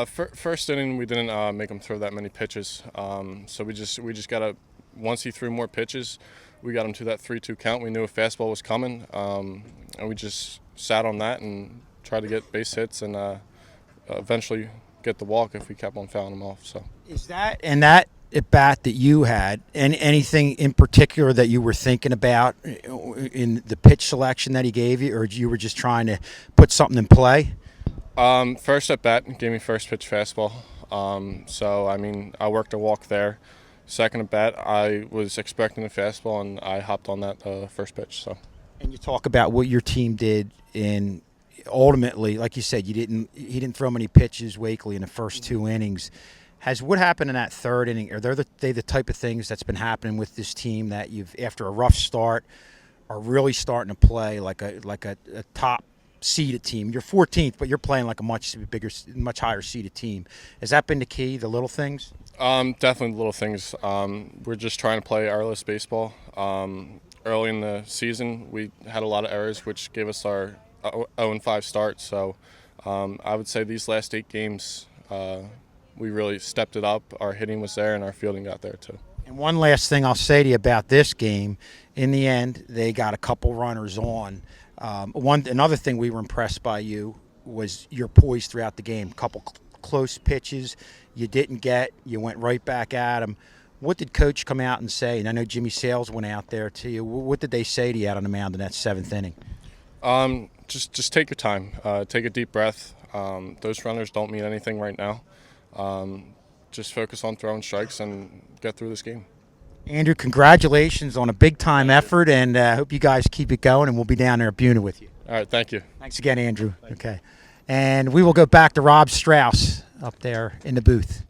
Speaker 6: First inning, we didn't make him throw that many pitches, so we just got to. Once he threw more pitches, we got him to that 3-2 count. We knew a fastball was coming, and we just sat on that and tried to get base hits and eventually get the walk if we kept on fouling him off. So
Speaker 2: is that and that at bat that you had, and anything in particular that you were thinking about in the pitch selection that he gave you, or you were just trying to put something in play?
Speaker 6: First at bat, gave me first pitch fastball. So I mean, I worked a walk there. Second at bat, I was expecting a fastball, and I hopped on that first pitch. So.
Speaker 2: And you talk about what your team did in ultimately, like you said, he didn't throw many pitches Wakely in the first 2 innings. Has what happened in that 3rd inning? Are they the type of things that's been happening with this team that you've, after a rough start, are really starting to play like a top seeded team? You're 14th, but you're playing like a much higher seeded team. Has that been the key? The little things?
Speaker 6: Definitely the little things. We're just trying to play errorless baseball. Early in the season, we had a lot of errors, which gave us our 0-5 start. So I would say these last 8 games, we really stepped it up. Our hitting was there, and our fielding got there too.
Speaker 2: And one last thing I'll say to you about this game, in the end, they got a couple runners on. Another thing we were impressed by you was your poise throughout the game. Couple close pitches you didn't get, you went right back at them. What did Coach come out and say? And I know Jimmy Sales went out there to you. What did they say to you out on the mound in that 7th inning?
Speaker 6: Just take your time. Take a deep breath. Those runners don't mean anything right now. Just focus on throwing strikes and get through this game.
Speaker 2: Andrew, congratulations on a big-time effort, and I hope you guys keep it going, and we'll be down there at Buna with you.
Speaker 6: All right, thank you.
Speaker 2: Thanks again, Andrew. Okay. And we will go back to Rob Strauss up there in the booth.